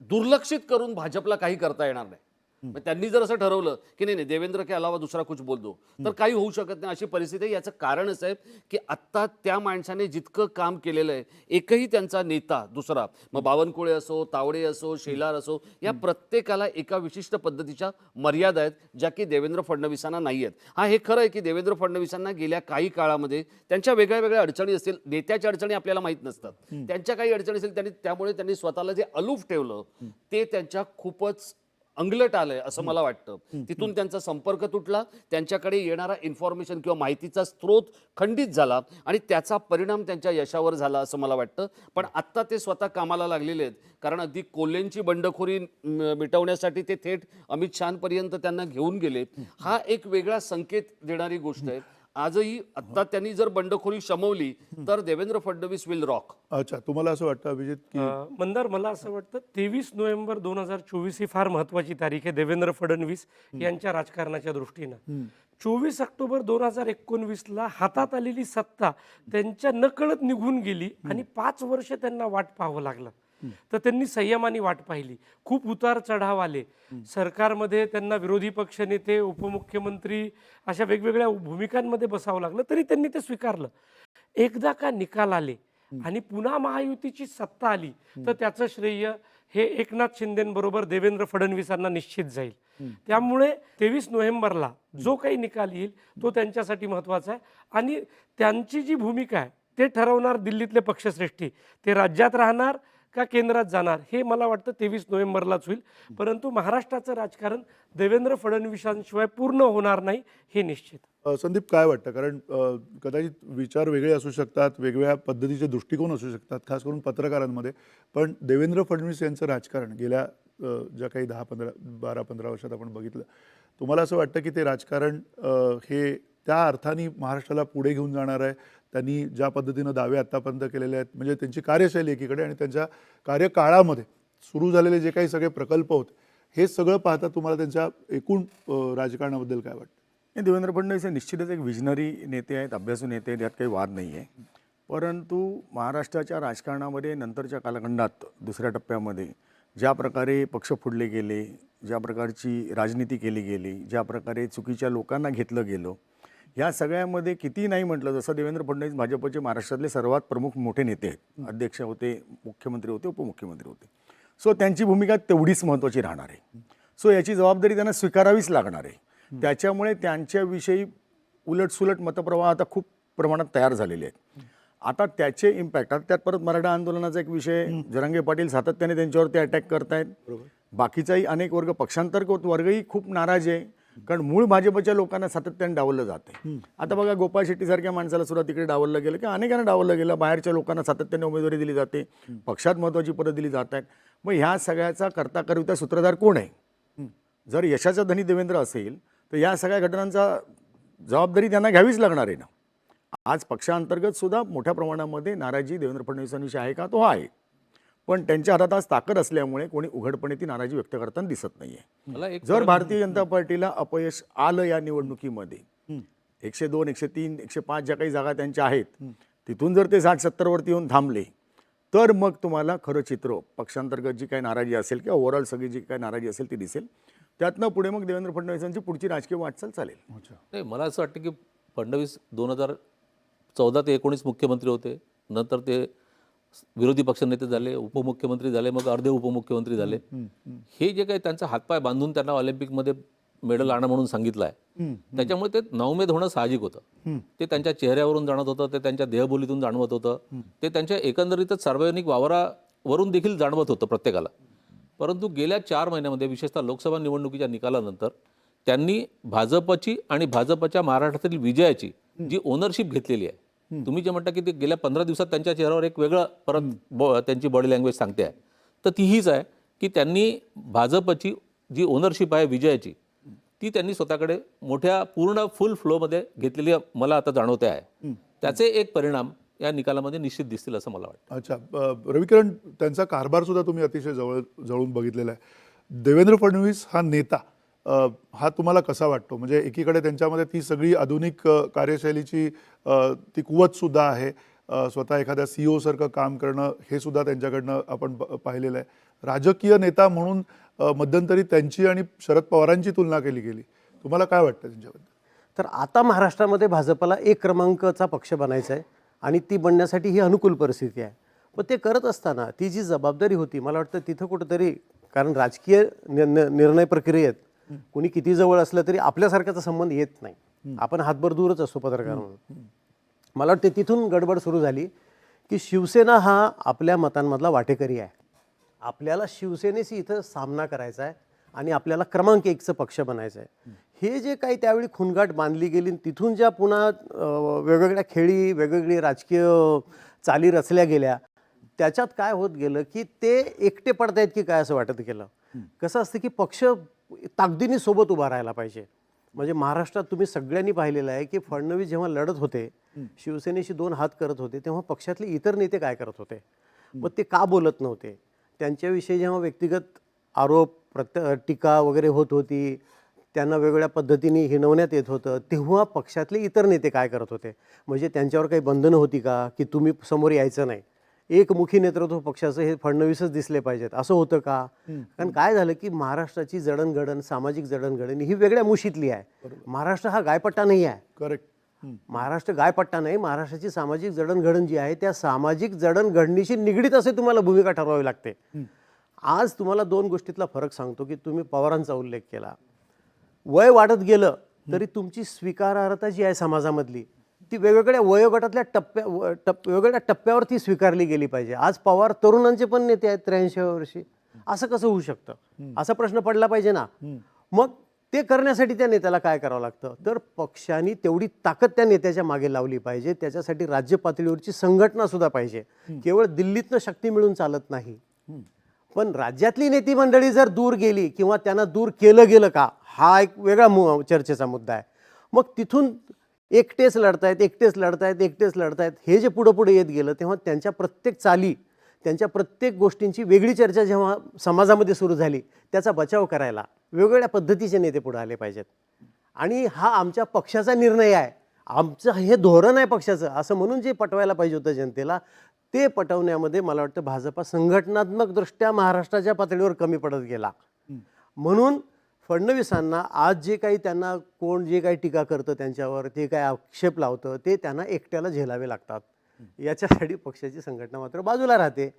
दुर्लक्षित करून भाजपला काही करता येणार नाही. मग त्यांनी जर असं ठरवलं की नाही देवेंद्र के अलावा दुसरा कुछ बोल दो, तर काही होऊ शकत नाही अशी परिस्थिती आहे. याचं कारणच आहे की आत्ता त्या माणसाने जितकं काम केलेलं आहे, एकही त्यांचा नेता दुसरा, मग बावनकुळे असो, तावडे असो, शेलार असो, या प्रत्येकाला एका विशिष्ट पद्धतीच्या मर्यादा आहेत ज्या की देवेंद्र फडणवीसांना नाही आहेत. हा, हे खरं आहे की देवेंद्र फडणवीसांना गेल्या काही काळामध्ये त्यांच्या वेगळ्या वेगळ्या अडचणी असतील, नेत्याच्या अडचणी आपल्याला माहीत नसतात, त्यांच्या काही अडचणी असतील, त्यामुळे त्यांनी स्वतःला जे अलूफ ठेवलं ते त्यांच्या खूपच अंगलट आलंय असं मला वाटतं. तिथून त्यांचा संपर्क तुटला, त्यांच्याकडे येणारा इन्फॉर्मेशन किंवा माहितीचा स्रोत खंडित झाला आणि त्याचा परिणाम त्यांच्या यशावर झाला असं मला वाटतं. पण आत्ता ते स्वतः कामाला लागलेले आहेत, कारण अगदी कोल्हेंची बंडखोरी मिटवण्यासाठी ते थेट अमित शहापर्यंत त्यांना घेऊन गेले. हा एक वेगळा संकेत देणारी गोष्ट आहे. आजही आत्ता त्यांनी जर बंडखोरी शमवली तर देवेंद्र फडणवीस विल रॉक. अच्छा, तुम्हाला असं वाटतं अभिजित की मंदार, मला असं वाटतं 23 नोव्हेंबर 2024 ही फार महत्वाची तारीख आहे देवेंद्र फडणवीस यांच्या राजकारणाच्या दृष्टीनं. 24 ऑक्टोबर 2019ला हातात आलेली सत्ता त्यांच्या नकळत निघून गेली आणि 5 वर्ष त्यांना वाट पाहावं लागलं. तर त्यांनी संयमाने वाट पाहिली, खूप उतार चढाव आले, सरकारमध्ये त्यांना विरोधी पक्षनेते, उपमुख्यमंत्री अशा वेगवेगळ्या भूमिकांमध्ये बसावं लागलं, तरी त्यांनी ते स्वीकारलं. एकदा का निकाल आले आणि पुन्हा महायुतीची सत्ता आली तर त्याचं श्रेय हे एकनाथ शिंदेबरोबर देवेंद्र फडणवीसांना निश्चित जाईल. त्यामुळे 23 नोव्हेंबरला जो काही निकाल येईल तो त्यांच्यासाठी महत्त्वाचा आहे आणि त्यांची जी भूमिका आहे ते ठरवणार दिल्लीतले पक्षश्रेष्ठी. ते राज्यात राहणार का केंद्रात जाणार हे मला वाटतं 23 नोव्हेंबरलाच होईल. परंतु महाराष्ट्राचं राजकारण देवेंद्र फडणवीसांशिवाय पूर्ण होणार नाही हे निश्चित. संदीप काय वाटतं, कारण कदाचित विचार वेगळे असू शकतात, वेगवेगळ्या पद्धतीचे दृष्टिकोन असू शकतात, खास करून पत्रकारांमध्ये, पण देवेंद्र फडणवीस यांचं राजकारण गेल्या ज्या काही 12-15 वर्षात आपण बघितलं, तुम्हाला असं वाटतं की ते राजकारण हे त्या अर्थाने महाराष्ट्राला पुढे घेऊन जाणार आहे? त्यांनी ज्या पद्धतीनं दावे आत्तापर्यंत केलेले आहेत, म्हणजे त्यांची कार्यशैली एकीकडे आणि त्यांच्या कार्यकाळामध्ये सुरू झालेले जे काही सगळे प्रकल्प होते, हे सगळं पाहता तुम्हाला त्यांच्या एकूण राजकारणाबद्दल काय वाटतं? नाही, देवेंद्र फडणवीस हे निश्चितच एक विजनरी नेते आहेत, अभ्यासू नेते आहेत, यात काही वाद नाही आहे. परंतु महाराष्ट्राच्या राजकारणामध्ये नंतरच्या कालखंडात दुसऱ्या टप्प्यामध्ये ज्या प्रकारे पक्ष फोडले गेले, ज्या प्रकारची राजनीती केली गेली, ज्या प्रकारे चुकीच्या लोकांना घेतलं गेलं, या सगळ्यामध्ये किती नाही म्हटलं, जसं देवेंद्र फडणवीस भाजपचे महाराष्ट्रातले सर्वात प्रमुख मोठे नेते आहेत, अध्यक्ष होते, मुख्यमंत्री होते, उपमुख्यमंत्री होते. सो त्यांची भूमिका तेवढीच महत्त्वाची राहणार आहे. सो याची जबाबदारी त्यांना स्वीकारावीच लागणार आहे. त्याच्यामुळे त्यांच्याविषयी उलटसुलट मतप्रवाह आता खूप प्रमाणात तयार झालेले आहेत. आता त्याचे इम्पॅक्ट, आता त्यात परत मराठा आंदोलनाचा एक विषय, जरांगे पाटील सातत्याने त्यांच्यावरती अटॅक करतायत. बाकीचाही अनेक वर्ग, पक्षांतर्गत वर्गही खूप नाराज आहे, कारण मूळ भाजपच्या लोकांना सातत्याने डावललं जाते. आता बघा, गोपाळ शेट्टीसारख्या माणसाला सुद्धा तिकडे डावललं गेलं, की अनेकांना डावललं गेलं, बाहेरच्या लोकांना सातत्याने उमेदवारी दिली जाते, पक्षात महत्त्वाची पदं दिली जात आहेत. मग ह्या सगळ्याचा करता करता सूत्रधार कोण आहे? जर यशाचा धनी देवेंद्र असेल तर या सगळ्या घटनांचा जबाबदारी त्यांना घ्यावीच लागणार आहे ना. आज पक्षांतर्गत सुद्धा मोठ्या प्रमाणामध्ये नाराजी देवेंद्र फडणवीसांविषयी आहे का? तो आहे. पण त्यांच्या हातात आज ताकद असल्यामुळे कोणी उघडपणे ती नाराजी व्यक्त करताना दिसत नाहीये. जर भारतीय जनता पार्टीला अपयश आलं या निवडणुकीमध्ये, 102, 103, 105 ज्या काही जागा त्यांच्या आहेत, तिथून जर ते 60-70 वरती येऊन थांबले तर मग तुम्हाला खरं चित्र, पक्षांतर्गत जी काही नाराजी असेल किंवा ओव्हरऑल सगळी जी काही नाराजी असेल ती दिसेल. त्यातनं पुढे मग देवेंद्र फडणवीसांची पुढची राजकीय वाटचाल चालेल. नाही, मला असं वाटतं की फडणवीस 2014 ते 19 मुख्यमंत्री होते, नंतर ते विरोधी पक्षनेते झाले, उपमुख्यमंत्री झाले, मग अर्धे उपमुख्यमंत्री झाले. हे जे काही त्यांचा हातपाय बांधून त्यांना ऑलिम्पिकमध्ये मेडल आणा म्हणून सांगितलं आहे, त्याच्यामुळे ते नवमेध होणं साहजिक होतं. ते त्यांच्या चेहऱ्यावरून जाणवत होतं, ते त्यांच्या देहबोलीतून जाणवत होतं, ते त्यांच्या एकंदरीतच सार्वजनिक वावरावरून देखील जाणवत होतं प्रत्येकाला. परंतु गेल्या 4 महिन्यामध्ये विशेषतः लोकसभा निवडणुकीच्या निकालानंतर त्यांनी भाजपची आणि भाजपच्या महाराष्ट्रातील विजयाची जी ओनरशिप घेतलेली आहे, तुम्ही जे म्हणता की ते गेल्या 15 दिवसात त्यांच्या चेहऱ्यावर एक वेगळं परत त्यांची बॉडी लँग्वेज सांगते आहे, तर ती हीच आहे की त्यांनी भाजपची जी ओनरशिप आहे विजयाची ती त्यांनी स्वतःकडे मोठ्या पूर्ण फुल फ्लोमध्ये घेतलेली मला आता जाणवते आहे. त्याचे एक परिणाम या निकालामध्ये निश्चित दिसतील असं मला वाटतं. अच्छा, रविकिरण, त्यांचा कारभार सुद्धा तुम्ही अतिशय जवळून बघितलेला आहे. देवेंद्र फडणवीस हा नेता हा तुम्हाला कसा वाटतो? म्हणजे एकीकडे त्यांच्यामध्ये ती सगळी आधुनिक कार्यशैलीची ती कुवत सुद्धा आहे. स्वतः एखाद्या CEO सारखं काम करणं हे सुद्धा त्यांच्याकडनं आपण पाहिलेलं आहे. राजकीय नेता म्हणून मध्यंतरी त्यांची आणि शरद पवारांची तुलना केली गेली. तुम्हाला काय वाटतं त्यांच्याबद्दल? तर आता महाराष्ट्रामध्ये भाजपला 1 क्रमांकाचा पक्ष बनायचा आहे आणि ती बनण्यासाठी ही अनुकूल परिस्थिती आहे. पण ते करत असताना ती जी जबाबदारी होती, मला वाटतं तिथं कुठंतरी, कारण राजकीय निर्णय प्रक्रियेत कुणी किती जवळ असलं तरी आपल्यासारख्याचा संबंध येत नाही. आपण हातभर दूरच असतो पत्रकार म्हणून. मला वाटतं तिथून गडबड सुरू झाली की शिवसेना हा आपल्या मतांमधला वाटेकरी आहे. आपल्याला शिवसेनेशी इथं सामना करायचा आहे आणि आपल्याला क्रमांक 1चं पक्ष बनायचं आहे. हे जे काही त्यावेळी खुणगाठ बांधली गेली, तिथून ज्या पुन्हा वेगवेगळ्या खेळी, वेगवेगळी राजकीय चाली रचल्या गेल्या, त्याच्यात काय होत गेलं की ते एकटे पडतायत की काय असं वाटत गेलं. कसं असतं की पक्ष ताकदीने सोबत उभा राहायला पाहिजे. म्हणजे महाराष्ट्रात तुम्ही सगळ्यांनी पाहिलेलं आहे की फडणवीस जेव्हा लढत होते, शिवसेनेशी 2 हात करत होते, तेव्हा पक्षातले इतर नेते काय करत होते, मग ते का बोलत नव्हते? त्यांच्याविषयी जेव्हा व्यक्तिगत आरोप, टीका वगैरे होत होती, त्यांना वेगवेगळ्या पद्धतीने हिणवण्यात येत होतं, तेव्हा पक्षातले इतर नेते काय करत होते? म्हणजे त्यांच्यावर काही बंधनं होती का की तुम्ही समोर यायचं नाही, एकमुखी नेतृत्व पक्षाचं हे फडणवीसच दिसले पाहिजेत, असं होतं का? कारण काय झालं की महाराष्ट्राची जडणघडण, सामाजिक जडणघडण ही वेगळ्या मुशीतली आहे. महाराष्ट्र हा गायपट्टा नाही आहे. करेक्ट. महाराष्ट्र गायपट्टा नाही. महाराष्ट्राची सामाजिक जडणघडण जी आहे त्या सामाजिक जडणघडणीशी निगडीत असे तुम्हाला भूमिका ठरवावी लागते. आज तुम्हाला 2 गोष्टीतला फरक सांगतो की तुम्ही पवारांचा उल्लेख केला. वय वाढत गेलं तरी तुमची स्वीकारार्हता जी आहे समाजामधली ती वेगवेगळ्या वयोगटातल्या वेगवेगळ्या टप्प्यावर ती स्वीकारली गेली पाहिजे. आज पवार तरुणांचे पण नेते आहेत 83व्या वर्षी. असं कसं होऊ शकतं? असा प्रश्न पडला पाहिजे ना. मग ते करण्यासाठी त्या नेत्याला काय करावं लागतं? तर पक्षाने तेवढी ताकद त्या नेत्याच्या मागे लावली पाहिजे. त्याच्यासाठी राज्य पातळीवरची संघटना सुद्धा पाहिजे. केवळ दिल्लीतनं शक्ती मिळून चालत नाही. पण राज्यातली नेती मंडळी जर दूर गेली किंवा त्यांना दूर केलं गेलं का, हा एक वेगळा चर्चेचा मुद्दा आहे. मग तिथून एकटेच लढतायत हे जे पुढं पुढे येत गेलं, तेव्हा त्यांच्या प्रत्येक चाली, त्यांच्या प्रत्येक गोष्टींची वेगळी चर्चा जेव्हा समाजामध्ये सुरू झाली, त्याचा बचाव करायला वेगवेगळ्या पद्धतीचे नेते पुढे आले पाहिजेत. आणि हा आमच्या पक्षाचा निर्णय आहे, आमचं हे धोरण आहे पक्षाचं, असं म्हणून जे पटवायला पाहिजे होतं जनतेला, ते पटवण्यामध्ये मला वाटतं भाजपा संघटनात्मकदृष्ट्या महाराष्ट्राच्या पातळीवर कमी पडत गेला. म्हणून फडणवीसांना आज जे काही त्यांना कोण जे काही टीका करतं, त्यांच्यावर ते काय आक्षेप लावतं, ते त्यांना एकट्याला झेलावे लागतात. याच्यासाठी पक्षाची संघटना मात्र बाजूला राहते.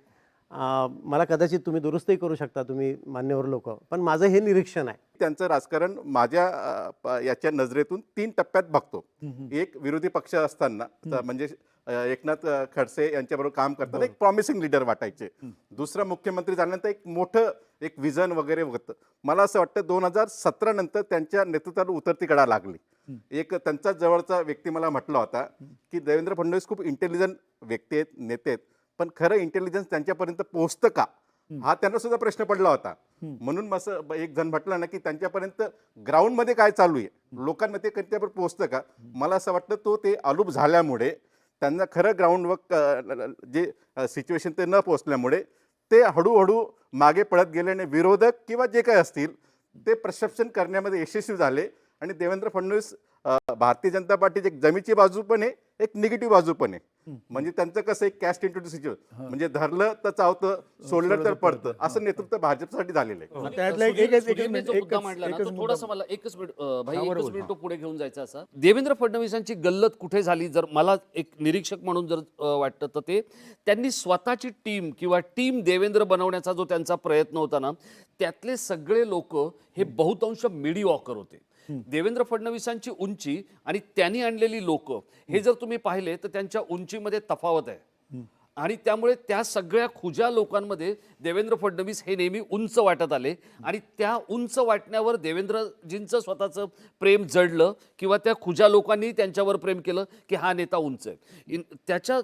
मला कदाचित तुम्ही दुरुस्तही करू शकता, तुम्ही मान्यवर लोक, पण माझं हे निरीक्षण आहे. त्यांचं राजकारण माझ्या याच्या नजरेतून 3 टप्प्यात बघतो. एक, विरोधी पक्ष असताना म्हणजे एकनाथ खडसे यांच्याबरोबर काम करताना एक प्रॉमिसिंग लीडर वाटायचे. दुसरं, मुख्यमंत्री झाल्यानंतर एक मोठं एक विजन वगैरे होतं. मला असं वाटतं 2017 नंतर त्यांच्या नेतृत्वाला उतरती कडा लागली. एक त्यांचा जवळचा व्यक्ती मला म्हटला होता की देवेंद्र फडणवीस खूप इंटेलिजंट व्यक्ती आहेत, नेते आहेत, पण खरं इंटेलिजन्स त्यांच्यापर्यंत पोहोचतं का, हा त्यांना सुद्धा प्रश्न पडला होता. म्हणून असं एक जण म्हटलं ना की त्यांच्यापर्यंत ग्राउंडमध्ये काय चालू आहे, लोकांमध्ये त्यांच्यापर्यंत पोहोचतं का. मला असं वाटतं तो ते अलोप झाल्यामुळे, त्यांना खरं ग्राउंडवर्क जे सिच्युएशन ते न पोहोचल्यामुळे ते हळूहळू मागे पडत गेले आणि विरोधक किंवा जे काही असतील ते परसेप्शन करण्यामध्ये यशस्वी झाले. आणि देवेंद्र फडणवीस भारतीय जनता पार्टीची एक जमीची बाजू पण आहे, एक निगेटिव्ह बाजू पण आहे. म्हणजे त्यांचं कसं एक कॅस्ट इंटू सिच्युएशन, म्हणजे धरलं तर चावतं, सोडलं तर पडतं, असं नेतृत्व भाजपसाठी झालेलं आहे. त्यातला सुधीरने जो मुद्दा मांडला ना, तो थोडासा मला एकच मिनिट तो पुढे घेऊन जायचा. असा देवेंद्र फडणवीसांची गल्लत कुठे झाली, जर मला एक निरीक्षक म्हणून जर वाटतं, तर ते त्यांनी स्वतःची टीम किंवा टीम देवेंद्र बनवण्याचा जो त्यांचा प्रयत्न होता ना, त्यातले सगळे लोक हे बहुतांश मिडीवॉकर होते. देवेंद्र फडणवीसांची उंची आणि त्यांनी आणलेली लोक हे जर तुम्ही पाहिले तर त्यांच्या उंचीमध्ये तफावत आहे. आणि त्यामुळे त्या सगळ्या खुज्या लोकांमध्ये देवेंद्र फडणवीस हे नेहमी उंच वाटत आले आणि त्या उंच वाटण्यावर देवेंद्रजींचं स्वतःचं प्रेम जडलं किंवा त्या खुज्या लोकांनी त्यांच्यावर प्रेम केलं की हा नेता उंच आहे. त्याच्या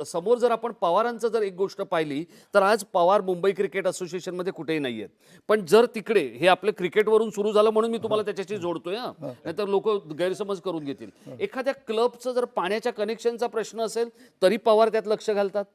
समोर जर आपण पवारांचं जर एक गोष्ट पाहिली तर आज पवार मुंबई क्रिकेट असोसिएशनमध्ये कुठेही नाही आहेत. पण जर तिकडे हे आपलं क्रिकेटवरून सुरू झालं म्हणून मी तुम्हाला त्याच्याशी जोडतोय, नाहीतर लोक गैरसमज करून घेतील. एखाद्या क्लबचं जर पाण्याच्या कनेक्शनचा प्रश्न असेल तरी पवार त्यात लक्ष घालतात,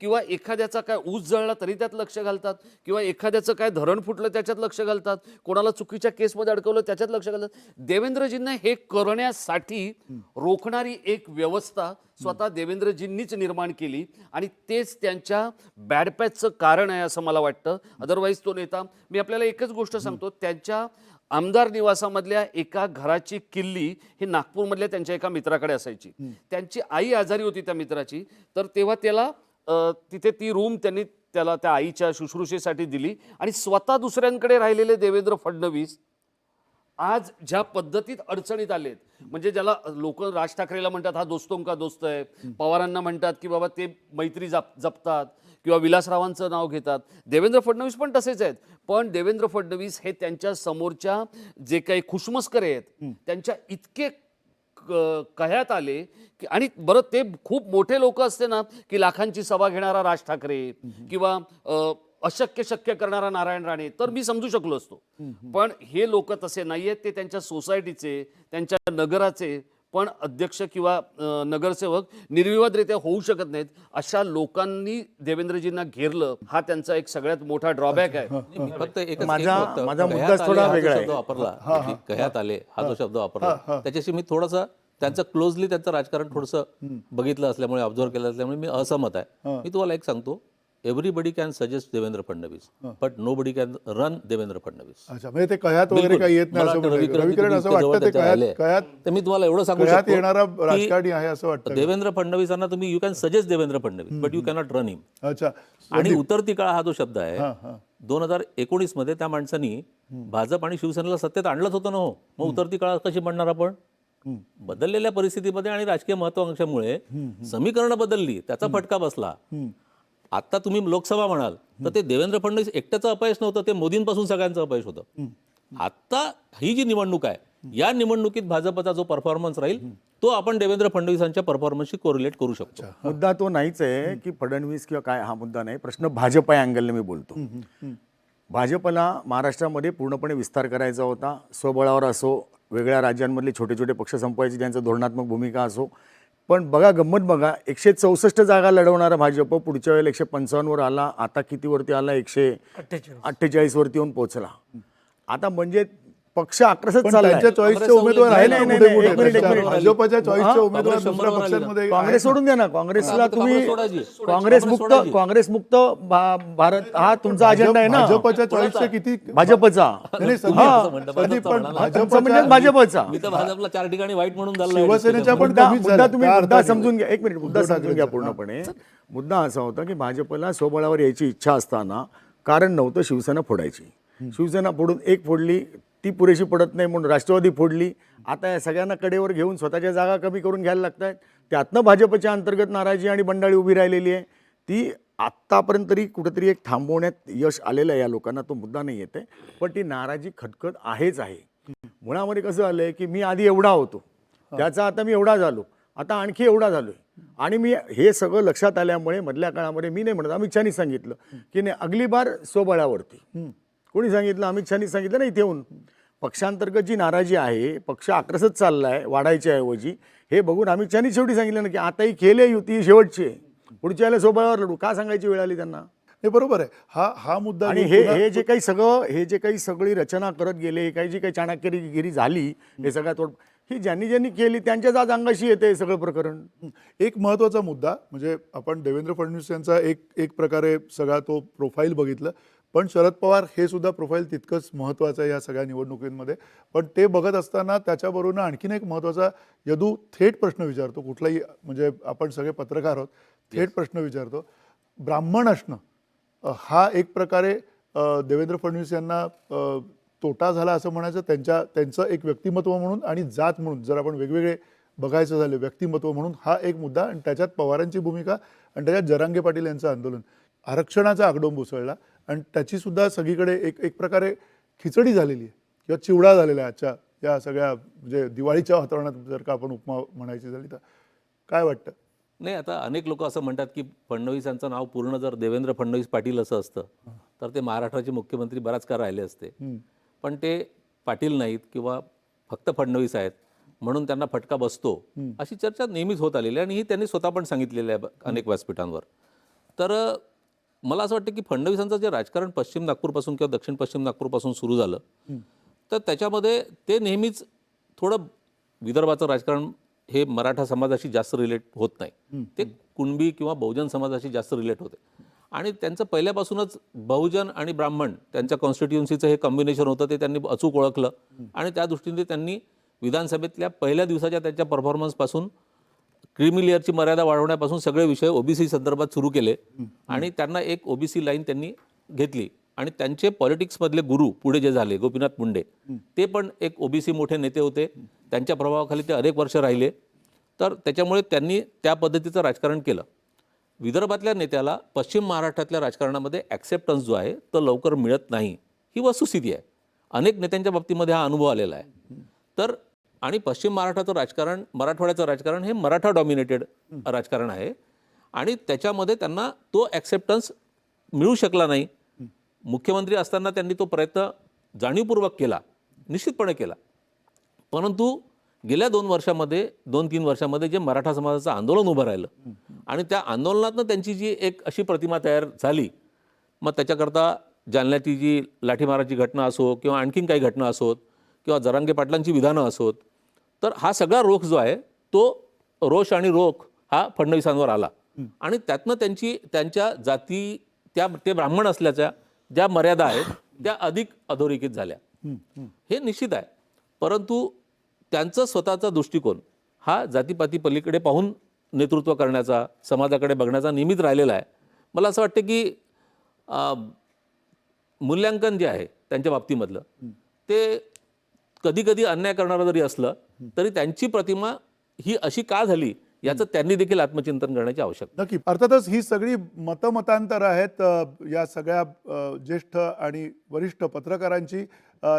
किंवा एखाद्याचा काय ऊस जळला तरी त्यात लक्ष घालतात, किंवा एखाद्याचं काय धरण फुटलं त्याच्यात लक्ष घालतात, कोणाला चुकीच्या केसमध्ये अडकवलं त्याच्यात लक्ष घालतात. देवेंद्रजींना हे करण्यासाठी रोखणारी एक व्यवस्था स्वतः देवेंद्रजींनीच निर्माण केली आणि तेच त्यांच्या बॅड पॅचचं कारण आहे असं मला वाटतं. अदरवाईज तो नेता, मी आपल्याला एकच गोष्ट सांगतो, त्यांच्या आमदार निवासामधल्या एका घराची किल्ली ही नागपूरमधल्या त्यांच्या एका मित्राकडे असायची. त्यांची आई आजारी होती त्या मित्राची, तर तेव्हा त्याला तिथे ती रूम त्यांनी त्याला त्या आईच्या शुश्रूषेसाठी दिली. आणि स्वतः दुसऱ्यांकडे राहिलेले देवेंद्र फडणवीस आज ज्या पद्धतीत अडचणीत आलेत, म्हणजे ज्याला लोक राज ठाकरेला म्हणतात हा दोस्तों का दोस्त आहे, पवारांना म्हणतात की बाबा ते मैत्री जपतात, किंवा विलासरावांचं नाव घेतात. देवेंद्र फडणवीस पण तसेच आहेत. पण देवेंद्र फडणवीस हे त्यांच्या समोरच्या जे काही खुशमस्करे आहेत त्यांच्या इतके कह्यात आले की, आणि बरं ते खूप मोठे लोक असते ना की लाखांची सभा घेणारा राज ठाकरे किंवा अशक्य शक्य करणारा नारायण राणे, तर मी समजू शकलो असतो. पण हे लोक तसे नाहीयेत. ते त्यांच्या सोसायटीचे, त्यांच्या नगराचे पण अध्यक्ष किंवा नगरसेवक निर्विवादरित्या होऊ शकत नाहीत. अशा लोकांनी देवेंद्रजींना घेरलं, हा त्यांचा एक सगळ्यात मोठा ड्रॉबॅक आहे. मी फक्त एकच माझा एक फक्त मुद्दा कह्यात थोडा आले हा जो वेगळा आहे. शब्द वापरला, की कह्यात आले हा जो शब्द वापरला, त्याच्याशी मी थोडंसं त्यांचं क्लोजली त्यांचं राजकारण थोडंसं बघितलं असल्यामुळे, ऑब्झर्व केलं असल्यामुळे मी असहमत आहे. मी तुम्हाला एक सांगतो, everybody can suggest Devendra Fadnavis, but nobody can run Devendra Fadnavis. अच्छा, म्हणजे ते कह्यात वगैरे काही येत नाही असं म्हणताय. रविकिरण असं वाटतं ते कह्यात तर मी तुम्हाला एवढं सांगू कह्यात शकतो येणारा की राजकारणी आहे असं वाटतं. देवेंद्र फडणवीसांना तुम्ही you can suggest Devendra Fadnavis, but you cannot run him. अच्छा, आणि उतरती काळ हा जो शब्द आहे, 2019 मध्ये त्या माणसांनी भाजप आणि शिवसेनेला सत्तेत आणलंच होतं ना हो. मग उतरती काळ कशी म्हणणार आपण? बदललेल्या परिस्थितीमध्ये आणि राजकीय महत्वाकांक्षामुळे समीकरणं बदलली, त्याचा फटका बसला. आता तुम्ही लोकसभा म्हणाल तर ते देवेंद्र फडणवीस एकट्याचं अपयश नव्हतं, ते मोदींपासून सगळ्यांचं अपयश होतं. आता ही जी निवडणूक आहे, या निवडणुकीत भाजपचा जो परफॉर्मन्स राहील तो आपण देवेंद्र फडणवीसांच्या परफॉर्मन्सशी कोरिलेट करू शकतो. मुद्दा तो नाहीच आहे की फडणवीस किंवा काय, हा मुद्दा नाही. प्रश्न भाजप या अँगलने मी बोलतो. भाजपला महाराष्ट्रामध्ये पूर्णपणे विस्तार करायचा होता. स्वबळावर असो, वेगळ्या राज्यांमधले छोटे छोटे पक्ष संपवायची त्यांचं धोरणात्मक भूमिका असो. पण बघा, गंमत बघा, 164 जागा लढवणारा भाजप पुढच्या वेळेला 155वर आला. आता कितीवरती आला? 148 वरती येऊन पोहोचला. आता म्हणजे पक्ष आक्रसत पण चाललाय. त्यांच्या चॉईसचे उमेदवार आहेत ना नाही, पुढे नाही, पुढे. एक मिनिट, एक मिनिट. भाजपच्या चॉईसचे उमेदवार काँग्रेस दुसऱ्या 100 वर पक्षांमध्ये आहेत. काँग्रेस सोडून द्या ना. काँग्रेसला तुम्ही काँग्रेस सोडायची. काँग्रेस मुक्त भारत हा तुमचा अजेंडा आहे ना. भाजपच्या चॉईसचे किती भाजपचा. नाही, तुम्ही हा, असं म्हणता, संदीप, भाजपचा पण म्हणाला. तुमचा म्हणजे भाजपच्या भाजपचा. मी तर भाजपला 4 ठिकाणी वाईट म्हणून झालं. शिवसेनेच्या पण मुद्दा कमीच मुद्दा झालं. तुम्ही त्या मुद्दा अर्थाने. समजून घ्या. एक मिनिट, मुद्दा उद्धव समजून घ्या ठाकरेंचा. पूर्णपणे. मुद्दा असा होता की भाजपला स्वबळावर यायची इच्छा असताना कारण नव्हतं शिवसेना फोडायची. शिवसेना फोडून एक फोडली, ती पुरेशी पडत नाही म्हणून राष्ट्रवादी फोडली. आता या सगळ्यांना कडेवर घेऊन स्वतःच्या जागा कमी करून घ्यायला लागत आहेत. त्यातनं भाजपच्या अंतर्गत नाराजी आणि बंडाळी उभी राहिलेली आहे. ती आत्तापर्यंत तरी कुठेतरी एक थांबवण्यात यश आलेलं आहे या लोकांना, तो मुद्दा नाही येते. पण ती नाराजी खटखट आहेच आहे. मुळामध्ये कसं झालं आहे की मी आधी एवढा होतो, त्याचा आता मी एवढा झालो, आता आणखी एवढा झालो आहे. आणि मी हे सगळं लक्षात आल्यामुळे मधल्या काळामध्ये मी नाही म्हणत, अमित शहानी सांगितलं की नाही अगली बार स्वबळावरती. कोणी सांगितलं? अमित शहानी सांगितलं. नाही, इथे येऊन पक्षांतर्गत जी नाराजी आहे, पक्ष आक्रसत चालला आहे वाढायच्या ऐवजी, हे बघून अमित शहानी शेवटी सांगितलं ना की आता ही खेळ आहे, युती शेवटची आहे, पुढच्या वेळेला स्वबळावर लढू. का सांगायची वेळ आली त्यांना? हे बरोबर आहे. हा मुद्दा आणि घेऊन हे पुन्हा- हे जे काही सगळी रचना करत गेले, हे काही जी काही चाणक्यगिरी झाली, हे सगळ्यात ही ज्यांनी केली त्यांच्याच आज अंगाशी येते हे सगळं प्रकरण. एक महत्त्वाचा मुद्दा म्हणजे आपण देवेंद्र फडणवीस यांचा एक प्रकारे सगळा तो प्रोफाईल बघितलं, पण शरद पवार हे सुद्धा प्रोफाईल तितकंच महत्त्वाचं आहे या सगळ्या निवडणुकींमध्ये. पण ते बघत असताना त्याच्याबरोबर आणखीन एक महत्त्वाचा, यदू थेट प्रश्न विचारतो, कुठलाही म्हणजे आपण सगळे पत्रकार आहोत, थेट प्रश्न विचारतो. ब्राह्मण असणं हा एक प्रकारे देवेंद्र फडणवीस यांना तोटा झाला असं म्हणायचं, त्यांचं एक व्यक्तिमत्व म्हणून आणि जात म्हणून जर आपण वेगवेगळे बघायचं झालं व्यक्तिमत्व म्हणून हा एक मुद्दा, आणि त्याच्यात पवारांची भूमिका आणि त्याच्यात जरांगे पाटील यांचं आंदोलन, आरक्षणाचा आगडोंब उसळला आणि त्याची सुद्धा सगळीकडे एक प्रकारे खिचडी झालेली आहे किंवा चिवडा झालेला आहे आजच्या या सगळ्या म्हणजे दिवाळीच्या वातावरणात, जर का आपण उपमा म्हणायची झाली तर. काय वाटतं? नाही, आता अनेक लोक असं म्हणतात की फडणवीसांचं नाव पूर्ण जर देवेंद्र फडणवीस पाटील असं असतं तर ते महाराष्ट्राचे मुख्यमंत्री बराच काळ राहिले असते. पण ते पाटील नाहीत किंवा फक्त फडणवीस आहेत म्हणून त्यांना फटका बसतो, अशी चर्चा नेहमीच होत आलेली आहे आणि ही त्यांनी स्वतः पण सांगितलेलं आहे अनेक व्यासपीठांवर. तर मला असं वाटतं की फडणवीसांचं जे राजकारण पश्चिम नागपूरपासून किंवा दक्षिण पश्चिम नागपूरपासून सुरू झालं तर त्याच्यामध्ये ते नेहमीच थोडं विदर्भाचं राजकारण हे मराठा समाजाशी जास्त रिलेट होत नाही, ते कुणबी किंवा बहुजन समाजाशी जास्त रिलेट होते. आणि त्यांचं पहिल्यापासूनच बहुजन आणि ब्राह्मण त्यांच्या कॉन्स्टिट्युन्सीचं हे कॉम्बिनेशन होतं, ते त्यांनी अचूक ओळखलं आणि त्या दृष्टीने त्यांनी विधानसभेतल्या पहिल्या दिवसाच्या त्यांच्या परफॉर्मन्सपासून क्रीमी लेअरची मर्यादा वाढवण्यापासून सगळे विषय ओबीसी संदर्भात सुरू केले आणि त्यांना एक ओबीसी लाईन त्यांनी घेतली. आणि त्यांचे पॉलिटिक्समधले गुरु पुढे जे झाले गोपीनाथ मुंडे, ते पण एक ओबीसी मोठे नेते होते, त्यांच्या प्रभावाखाली ते अनेक वर्ष राहिले. तर त्याच्यामुळे त्यांनी त्या पद्धतीचं राजकारण केलं. विदर्भातल्या नेत्याला पश्चिम महाराष्ट्रातल्या राजकारणामध्ये ॲक्सेप्टन्स जो आहे तो लवकर मिळत नाही, ही वस्तुस्थिती आहे. अनेक नेत्यांच्या बाबतीमध्ये हा अनुभव आलेला आहे. तर आणि पश्चिम महाराष्ट्राचं राजकारण, मराठवाड्याचं राजकारण हे मराठा डॉमिनेटेड राजकारण आहे आणि त्याच्यामध्ये त्यांना तो ॲक्सेप्टन्स मिळू शकला नाही. मुख्यमंत्री असताना त्यांनी तो प्रयत्न जाणीवपूर्वक केला, निश्चितपणे केला, परंतु गेल्या 2-3 वर्षामध्ये जे मराठा समाजाचं आंदोलन उभं राहिलं आणि त्या आंदोलनातनं त्यांची जी एक अशी प्रतिमा तयार झाली, मग त्याच्याकरता जालन्याची जी लाठीमाराची घटना असो किंवा आणखीन काही घटना असोत किंवा जरांगे पाटलांची विधानं असोत, तर हा सगळा रोख जो आहे तो रोष आणि रोख हा फडणवीसांवर आला आणि त्यातनं त्यांच्या जाती ते ब्राह्मण असल्याच्या ज्या मर्यादा आहेत त्या अधिक अधोरेखित झाल्या, हे निश्चित आहे. परंतु त्यांचं स्वतःचा दृष्टिकोन हा जातीपाती पलीकडे पाहून नेतृत्व करण्याचा, समाजाकडे बघण्याचा नियमित राहिलेला आहे. मला असं वाटतं की मूल्यांकन जे आहे त्यांच्या बाबतीमधलं ते कधी कधी अन्याय करणारं जरी असलं तरी त्यांची प्रतिमा ही अशी का झाली याचं त्यांनी देखील आत्मचिंतन करण्याची आवश्यकता. नक्की. अर्थातच ही सगळी मतमतांतर आहेत या सगळ्या ज्येष्ठ आणि वरिष्ठ पत्रकारांची.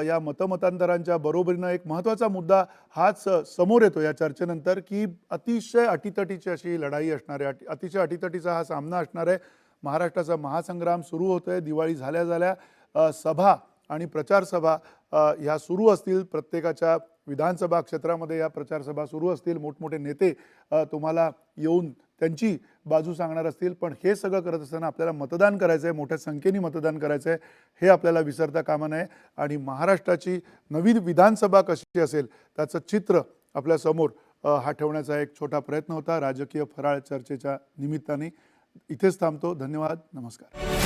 या मतमतांतरांच्या बरोबरीनं एक महत्त्वाचा मुद्दा हाच समोर येतो या चर्चेनंतर की अतिशय अटीतटीची अशी लढाई असणार आहे, अतिशय अटीतटीचा हा सामना असणार आहे. महाराष्ट्राचा महासंग्राम सुरू होतोय. दिवाळी झाल्या सभा आणि प्रचारसभा ह्या सुरू असतील. प्रत्येकाच्या विधानसभा क्षेत्रामध्ये या प्रचारसभा सुरू असतील. मोठमोठे नेते तुम्हाला येऊन त्यांची बाजू सांगणार असतील. पण हे सगळं करत असताना आपल्याला मतदान करायचं आहे, मोठ्या संख्येने मतदान करायचं आहे, हे आपल्याला विसरता कामा नये. आणि महाराष्ट्राची नवीन विधानसभा कशी असेल त्याचं चित्र आपल्यासमोर हा ठेवण्याचा एक छोटा प्रयत्न होता राजकीय फराळ चर्चेच्या निमित्ताने. इथेच थांबतो. धन्यवाद. नमस्कार.